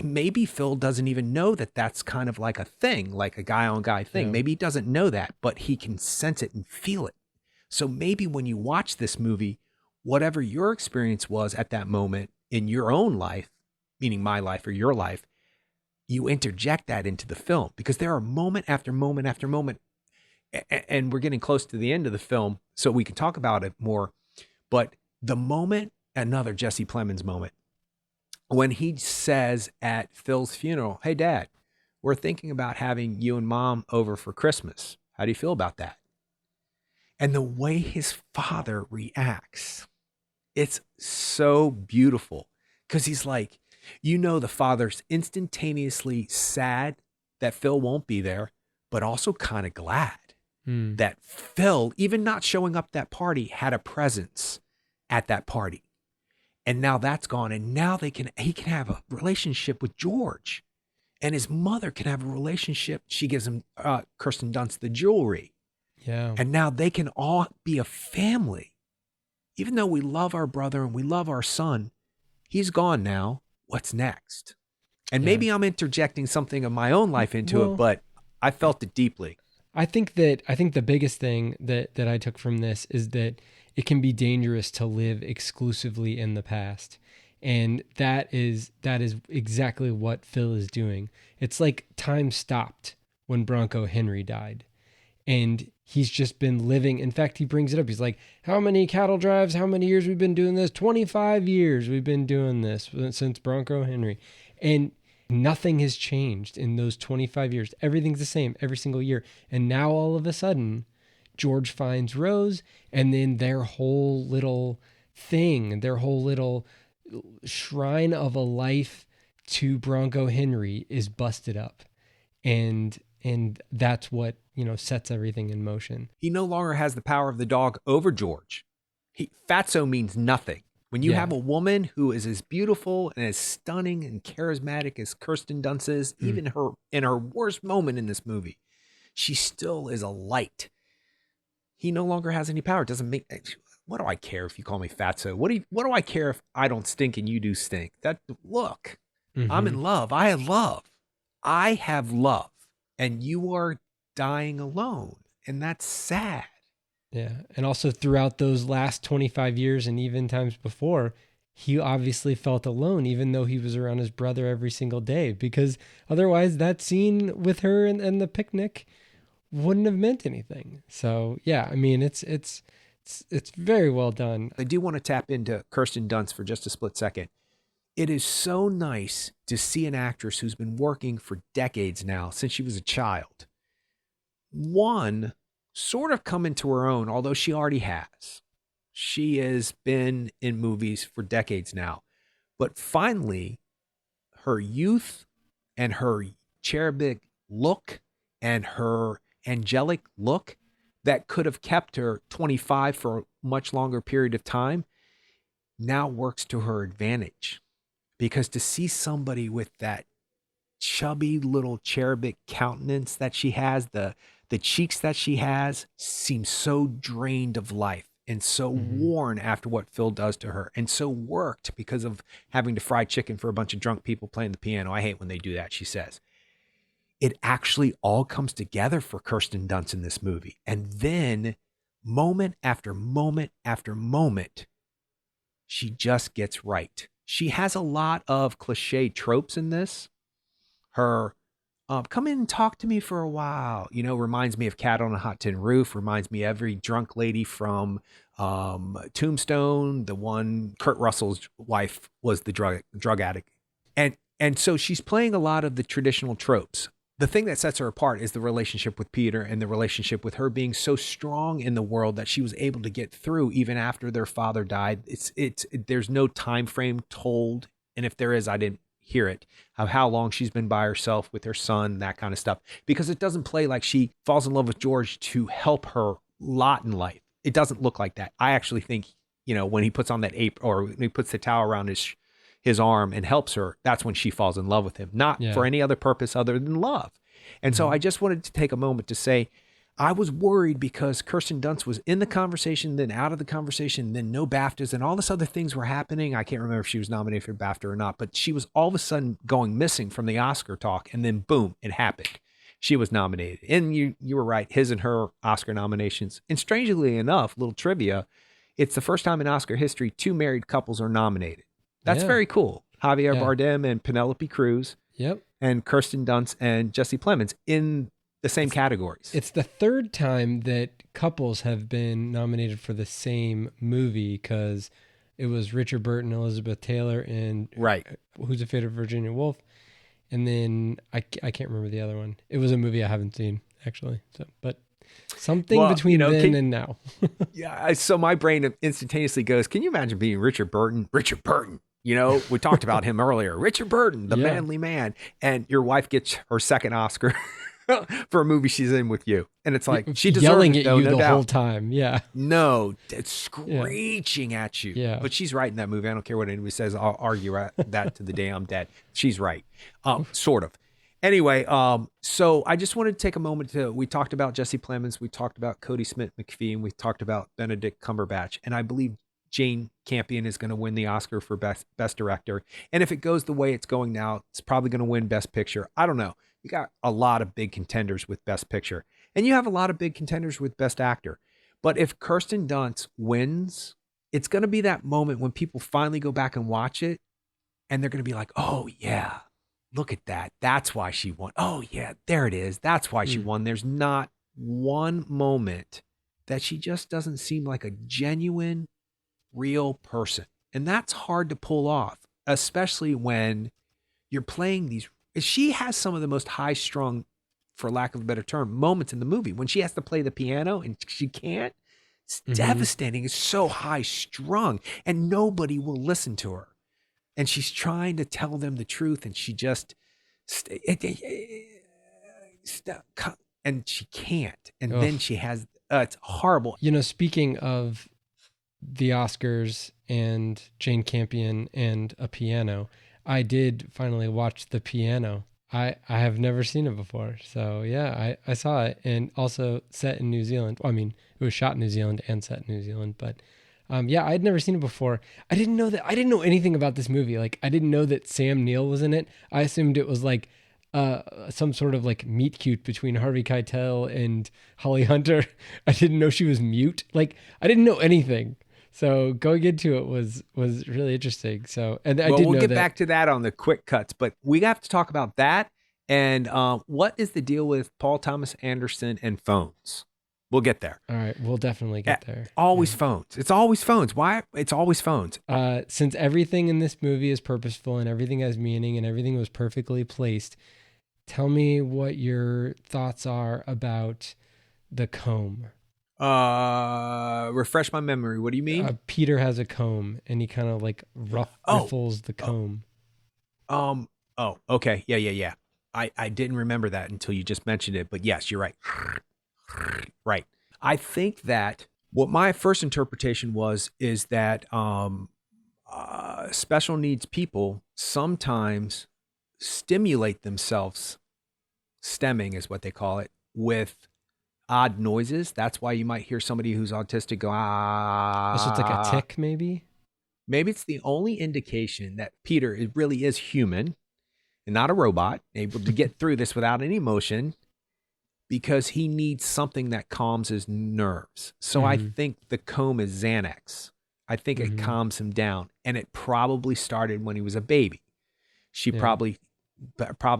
maybe Phil doesn't even know that that's kind of like a thing, like a guy on guy thing. Yeah. Maybe he doesn't know that, but he can sense it and feel it. So maybe when you watch this movie, whatever your experience was at that moment in your own life, meaning my life or your life, you interject that into the film because there are moment after moment after moment. And we're getting close to the end of the film, so we can talk about it more. But the moment, another Jesse Plemons moment, when he says at Phil's funeral, hey, Dad, we're thinking about having you and Mom over for Christmas. How do you feel about that? And the way his father reacts, it's so beautiful because he's like, the father's instantaneously sad that Phil won't be there, but also kind of glad that Phil, even not showing up that party, had a presence at that party. And now that's gone. And now he can have a relationship with George. and his mother can have a relationship. She gives him Kirsten Dunst the jewelry. Yeah. And now they can all be a family. Even though we love our brother and we love our son, he's gone now. What's next? And maybe I'm interjecting something of my own life into it, but I felt it deeply. I think the biggest thing that I took from this is that it can be dangerous to live exclusively in the past. And that is exactly what Phil is doing. It's like time stopped when Bronco Henry died. And he's just been living. In fact, he brings it up. He's like, how many cattle drives, how many years we've been doing this? 25 years we've been doing this since Bronco Henry. And nothing has changed in those 25 years. Everything's the same every single year. And now all of a sudden, George finds Rose, and then their whole little thing, their whole little shrine of a life to Bronco Henry is busted up. And that's what, sets everything in motion. He no longer has the power of the dog over George. Fatso means nothing. When you have a woman who is as beautiful and as stunning and charismatic as Kirsten Dunst is, even her in her worst moment in this movie, she still is a light. He no longer has any power. It doesn't make. What do I care if you call me Fatso? What do I care if I don't stink and you do stink? Look, I'm in love. I have love. I have love, and you are dying alone, and that's sad. Yeah. And also throughout those last 25 years and even times before, he obviously felt alone, even though he was around his brother every single day, because otherwise that scene with her and the picnic wouldn't have meant anything. So yeah, I mean, it's very well done. I do want to tap into Kirsten Dunst for just a split second. It is so nice to see an actress who's been working for decades now, since she was a child. One, sort of come into her own, although she already has. She has been in movies for decades now. But finally, her youth and her cherubic look and her angelic look that could have kept her 25 for a much longer period of time now works to her advantage. Because to see somebody with that chubby little cherubic countenance that she has, the cheeks that she has, seem so drained of life and so worn after what Phil does to her, and so worked because of having to fry chicken for a bunch of drunk people playing the piano. I hate when they do that, she says. It actually all comes together for Kirsten Dunst in this movie. And then moment after moment after moment, she just gets right. She has a lot of cliche tropes in this. Her come in and talk to me for a while, reminds me of Cat on a Hot Tin Roof, reminds me of every drunk lady from Tombstone. The one, Kurt Russell's wife was the drug addict. And so she's playing a lot of the traditional tropes. The thing that sets her apart is the relationship with Peter, and the relationship with her being so strong in the world that she was able to get through even after their father died. There's no time frame told, and if there is, I didn't hear it, of how long she's been by herself with her son, that kind of stuff, because it doesn't play like she falls in love with George to help her lot in life. It doesn't look like that. I actually think, when he puts on that apron, or when he puts the towel around his arm and helps her, that's when she falls in love with him, not for any other purpose other than love. And so I just wanted to take a moment to say, I was worried because Kirsten Dunst was in the conversation, then out of the conversation, then no BAFTAs, and all this other things were happening. I can't remember if she was nominated for BAFTA or not, but she was all of a sudden going missing from the Oscar talk, and then boom, it happened. She was nominated. And you were right, his and her Oscar nominations. And strangely enough, little trivia, it's the first time in Oscar history 2 married couples are nominated. That's very cool. Javier Bardem and Penelope Cruz. Yep. And Kirsten Dunst and Jesse Plemons in the same categories. It's the third time that couples have been nominated for the same movie, because it was Richard Burton, Elizabeth Taylor, and Who's Afraid of Virginia Woolf. And then I can't remember the other one. It was a movie I haven't seen, actually. So, but something between then and now. So my brain instantaneously goes, can you imagine being Richard Burton? Richard Burton. We talked about him earlier. Richard Burton, the manly man. And your wife gets her second Oscar for a movie she's in with you. And it's like, she deserves yelling it, at you no the doubt. whole time. Yeah. No, it's screeching at you. Yeah. But she's right in that movie. I don't care what anybody says. I'll argue that to the day I'm dead. She's right. Sort of. Anyway, so I just wanted to take a moment to, we talked about Jesse Plemons, we talked about Cody Smith McPhee, and we talked about Benedict Cumberbatch. And I believe Jane Campion is going to win the Oscar for best director. And if it goes the way it's going now, it's probably going to win best picture. I don't know. You got a lot of big contenders with best picture, and you have a lot of big contenders with best actor. But if Kirsten Dunst wins, it's going to be that moment when people finally go back and watch it, and they're going to be like, oh yeah, look at that. That's why she won. Oh yeah, there it is. That's why she won. There's not one moment that she just doesn't seem like a genuine, real person. And that's hard to pull off, especially when you're playing these. She has some of the most high strung, for lack of a better term, moments in the movie when she has to play the piano and she can't. It's devastating. It's so high strung and nobody will listen to her. And she's trying to tell them the truth, and she just, and she can't. And then she has, it's horrible. You know, speaking of the Oscars and Jane Campion and a piano, I did finally watch The Piano. I have never seen it before. So yeah, I saw it, and also set in New Zealand. I mean, it was shot in New Zealand and set in New Zealand, but yeah, I'd never seen it before. I didn't know anything about this movie. Like, I didn't know that Sam Neill was in it. I assumed it was like some sort of like meet cute between Harvey Keitel and Holly Hunter. I didn't know she was mute. Like, I didn't know anything. So going into it was really interesting. So, and we'll get back to that on the quick cuts, but we have to talk about that. And what is the deal with Paul Thomas Anderson and phones? We'll get there. All right, we'll definitely get there. Always phones. It's always phones. Why? It's always phones. Since everything in this movie is purposeful and everything has meaning and everything was perfectly placed, tell me what your thoughts are about the comb. Refresh my memory. What do you mean? Peter has a comb and he kind of like ruffles the comb. Oh, okay. Yeah. I didn't remember that until you just mentioned it, but yes, you're right. Right. I think that what my first interpretation is that special needs people sometimes stimulate themselves, stemming is what they call it, with odd noises. That's why you might hear somebody who's autistic go, ah. So it's like a tick, maybe? Maybe it's the only indication that Peter really is human and not a robot, able to get through this without any emotion, because he needs something that calms his nerves. So I think the comb is Xanax. I think it calms him down. And it probably started when he was a baby. She probably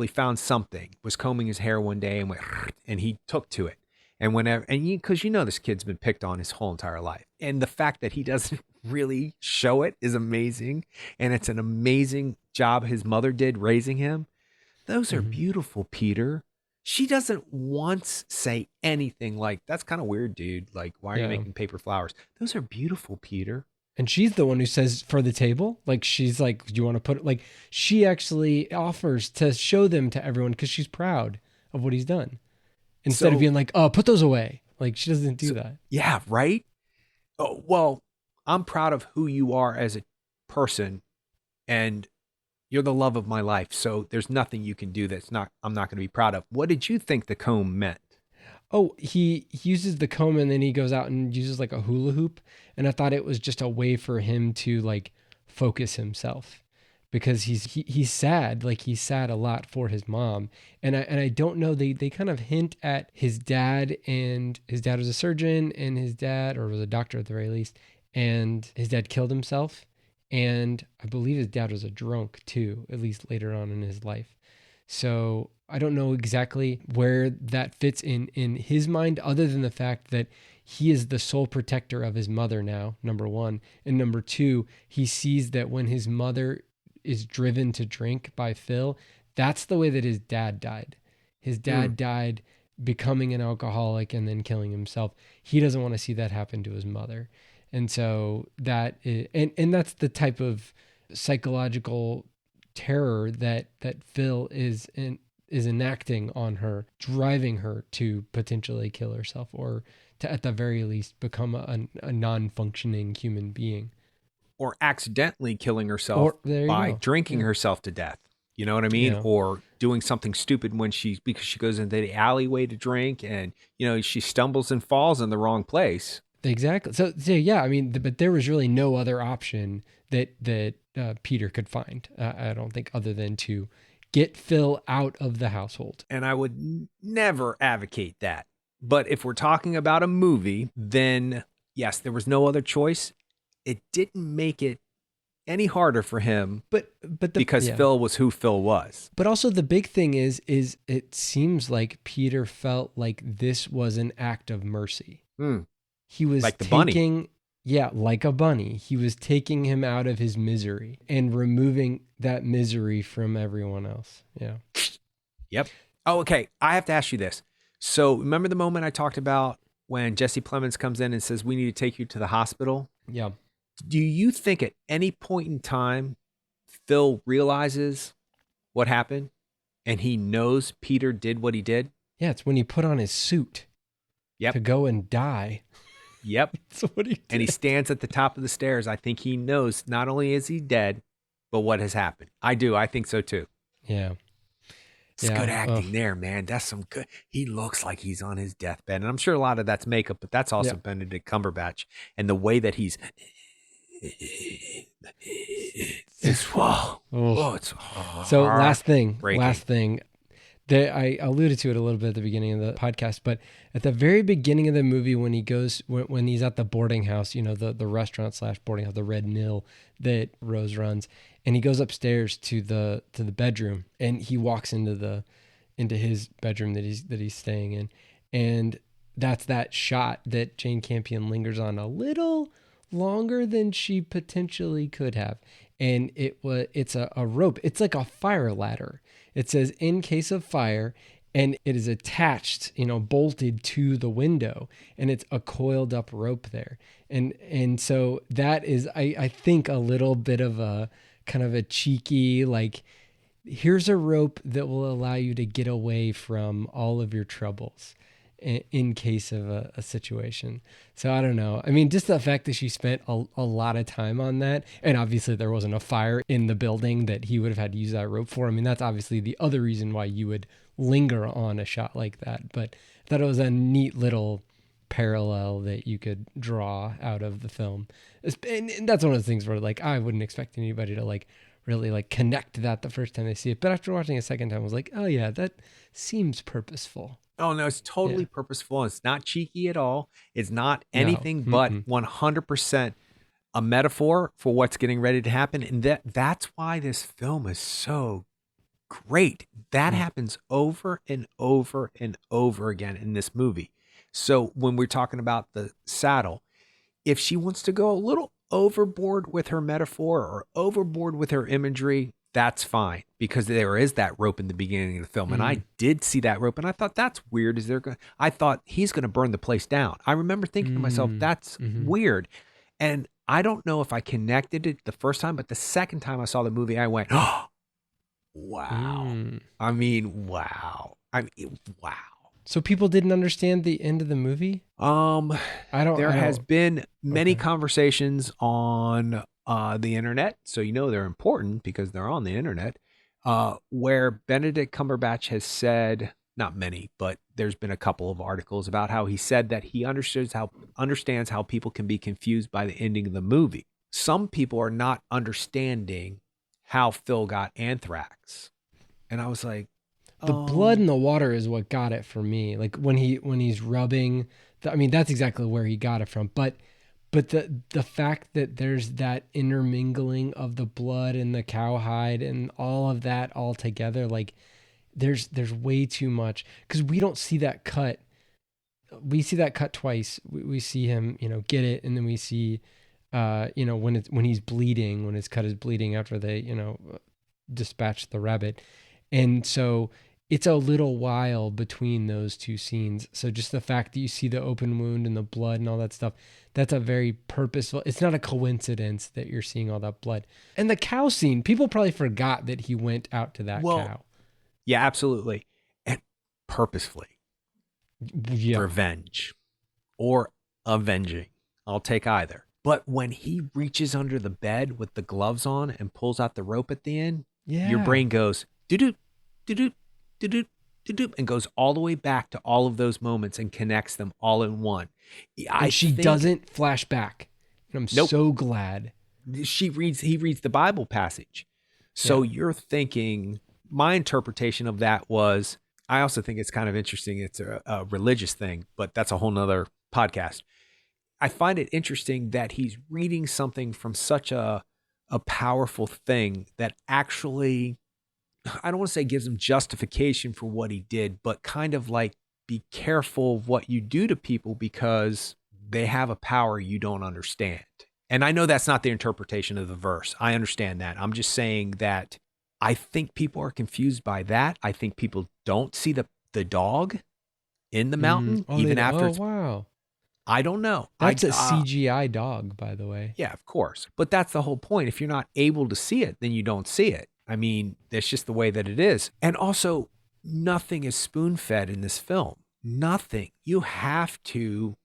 found something, was combing his hair one day and went, and he took to it. And whenever, and because you know this kid's been picked on his whole entire life. And the fact that he doesn't really show it is amazing. And it's an amazing job his mother did raising him. Those are beautiful, Peter. She doesn't once say anything like, that's kind of weird, dude. Like, why are you making paper flowers? Those are beautiful, Peter. And she's the one who says, for the table, like, she's like, do you want to put it? Like, she actually offers to show them to everyone because she's proud of what he's done. Instead of being like, oh, put those away. Like, she doesn't do that. Yeah, right? Oh, well, I'm proud of who you are as a person, and you're the love of my life. So there's nothing you can do I'm not going to be proud of. What did you think the comb meant? Oh, he uses the comb and then he goes out and uses like a hula hoop. And I thought it was just a way for him to like focus himself, because he's sad. Like, he's sad a lot for his mom. And I don't know, they kind of hint at his dad, and his dad was a surgeon, and his dad, or was a doctor at the very least, and his dad killed himself. And I believe his dad was a drunk too, at least later on in his life. So I don't know exactly where that fits in his mind, other than the fact that he is the sole protector of his mother now, number one. And number two, he sees that when his mother is driven to drink by Phil, that's the way that his dad died. His dad died becoming an alcoholic and then killing himself. He doesn't want to see that happen to his mother. And so that is, and that's the type of psychological terror that Phil is enacting on her, driving her to potentially kill herself, or to, at the very least, become a non-functioning human being. Or accidentally killing herself by drinking herself to death. You know what I mean? Yeah. Or doing something stupid because she goes into the alleyway to drink and, she stumbles and falls in the wrong place. Exactly. So yeah, I mean, but there was really no other option that Peter could find. I don't think, other than to get Phil out of the household. And I would never advocate that. But if we're talking about a movie, then yes, there was no other choice. It didn't make it any harder for him, because Phil was who Phil was. But also the big thing is it seems like Peter felt like this was an act of mercy. He was like the bunny. Yeah, like a bunny. He was taking him out of his misery and removing that misery from everyone else. Yeah. Yep. Oh, okay. I have to ask you this. So remember the moment I talked about when Jesse Plemons comes in and says, we need to take you to the hospital? Yeah. Do you think at any point in time, Phil realizes what happened and he knows Peter did what he did? Yeah, it's when he put on his suit to go and die. Yep. That's what he did. And he stands at the top of the stairs. I think he knows not only is he dead, but what has happened. I do. I think so too. Yeah. It's good acting there, man. That's some good. He looks like he's on his deathbed. And I'm sure a lot of that's makeup, but that's also Benedict Cumberbatch. And the way that he's... So last thing. I alluded to it a little bit at the beginning of the podcast, but at the very beginning of the movie, when he's at the boarding house, the restaurant / boarding house, the Red Mill that Rose runs, and he goes upstairs to the bedroom, and he walks into his bedroom that he's staying in, and that's that shot that Jane Campion lingers on a little longer than she potentially could have, and it's a rope. It's like a fire ladder. It says in case of fire, and it is attached, bolted to the window, and it's a coiled up rope there. And so that is, I think, a little bit of a kind of a cheeky, like, here's a rope that will allow you to get away from all of your troubles in case of a situation. So I don't know. I mean, just the fact that she spent a lot of time on that, and obviously there wasn't a fire in the building that he would have had to use that rope for. I mean, that's obviously the other reason why you would linger on a shot like that. But I thought it was a neat little parallel that you could draw out of the film. And that's one of the things where, like, I wouldn't expect anybody to, like, really, like, connect that the first time they see it. But after watching a second time, I was like, oh yeah, that seems purposeful. Oh, no, it's totally purposeful. It's not cheeky at all. It's not anything but 100% a metaphor for what's getting ready to happen. And that's why this film is so great. That happens over and over and over again in this movie. So when we're talking about the saddle, if she wants to go a little overboard with her metaphor or overboard with her imagery, that's fine, because there is that rope in the beginning of the film. And I did see that rope and I thought, that's weird. I thought he's going to burn the place down. I remember thinking to myself, that's weird. And I don't know if I connected it the first time, but the second time I saw the movie, I went, oh, wow. I mean, wow. Wow. So people didn't understand the end of the movie? There has been many conversations on the internet, so they're important because they're on the internet, where Benedict Cumberbatch has said, not many, but there's been a couple of articles about how he said that he understands how people can be confused by the ending of the movie. Some people are not understanding how Phil got anthrax. And I was like, the blood in the water is what got it for me. Like when he's rubbing, that's exactly where he got it from. But the fact that there's that intermingling of the blood and the cowhide and all of that all together, like there's way too much, because we don't see that cut. We see that cut twice. We see him, get it, and then we see, when he's bleeding, when his cut is bleeding after they, dispatch the rabbit, and so it's a little while between those two scenes. So just the fact that you see the open wound and the blood and all that stuff, that's a very purposeful. It's not a coincidence that you're seeing all that blood. And the cow scene, people probably forgot that he went out to that cow. Yeah, absolutely. And purposefully. Yeah. Revenge or avenging. I'll take either. But when he reaches under the bed with the gloves on and pulls out the rope at the end, Yeah. your brain goes doo-doo, doo-doo, doo-doo, doo-doo, and goes all the way back to all of those moments and connects them all in one. And she doesn't flash back. And I'm Nope. so glad. He reads the Bible passage. So you're thinking, my interpretation of that was, I also think it's kind of interesting. It's a religious thing, but that's a whole nother podcast. I find it interesting that he's reading something from such a powerful thing that actually, I don't want to say gives him justification for what he did, but kind of like, be careful of what you do to people because they have a power you don't understand. And I know that's not the interpretation of the verse. I understand that. I'm just saying that I think people are confused by that. I think people don't see the dog in the mountain, even after. Oh, wow. I don't know. That's a CGI dog, by the way. Yeah, of course. But that's the whole point. If you're not able to see it, then you don't see it. I mean, that's just the way that it is. And also, nothing is spoon-fed in this film. Nothing. You have to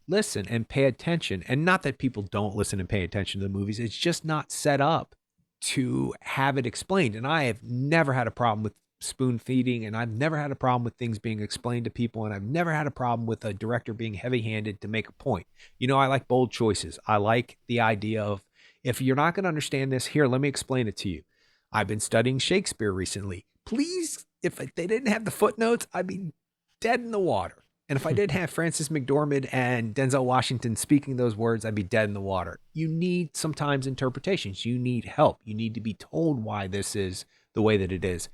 listen and pay attention. And not that people don't listen and pay attention to the movies. It's just not set up to have it explained. And I have never had a problem with spoon feeding, and I've never had a problem with things being explained to people, and I've never had a problem with a director being heavy-handed to make a point. You know, I like bold choices. I like the idea of, if you're not going to understand this, here, let me explain it to you. I've been studying Shakespeare recently. Please, if they didn't have the footnotes, I'd be dead in the water. And if I didn't have Frances McDormand and Denzel Washington speaking those words, I'd be dead in the water. You need sometimes interpretations. You need help. You need to be told why this is the way that it is.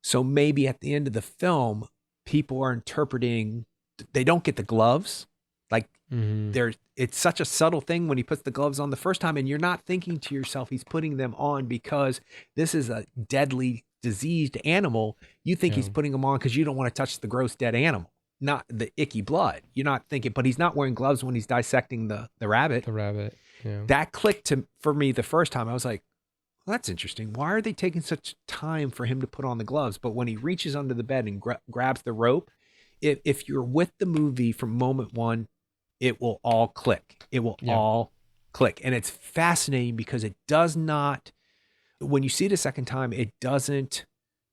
So maybe at the end of the film, people are interpreting, they don't get the gloves. Like it's such a subtle thing when he puts the gloves on the first time, and you're not thinking to yourself, he's putting them on because this is a deadly diseased animal. You think he's putting them on because you don't want to touch the gross dead animal, not the icky blood. You're not thinking, but he's not wearing gloves when he's dissecting the rabbit. The rabbit. Yeah. That clicked for me the first time. I was like, well, that's interesting. Why are they taking such time for him to put on the gloves? But when he reaches under the bed and grabs the rope, if you're with the movie from moment one, it will all click. It will all click. And it's fascinating because it does not, when you see it a second time, it doesn't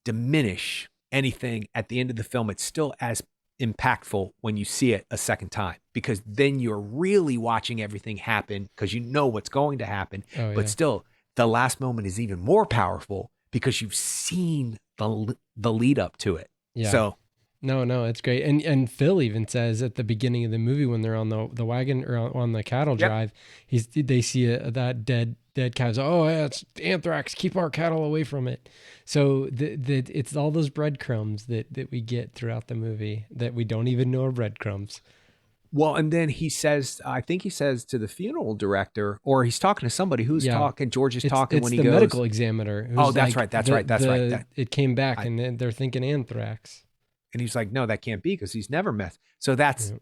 diminish anything at the end of the film. It's still as impactful when you see it a second time, because then you're really watching everything happen because you know what's going to happen. But still, the last moment is even more powerful because you've seen the lead up to it. Yeah. So no, it's great. And Phil even says at the beginning of the movie when they're on the wagon or on the cattle drive, they see that dead cow. Oh, yeah, it's anthrax. Keep our cattle away from it. So it's all those breadcrumbs that we get throughout the movie that we don't even know are breadcrumbs. Well, and then I think he says to the funeral director, or he's talking to somebody who's talking. George is talking when he goes. It's the medical examiner. Oh, that's right. That's right. It came back and they're thinking anthrax. And he's like, no, that can't be because he's never messed. So that's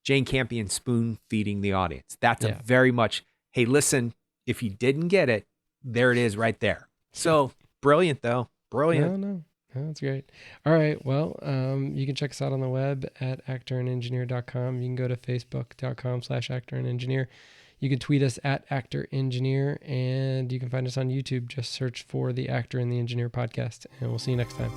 Jane Campion spoon feeding the audience. That's a very much, hey, listen, if you didn't get it, there it is right there. So brilliant, though. Brilliant. No, that's great. All right. Well, you can check us out on the web at actorandengineer.com. You can go to facebook.com/actorandengineer. You can tweet us at actorengineer, and you can find us on YouTube. Just search for the Actor and the Engineer podcast, and we'll see you next time.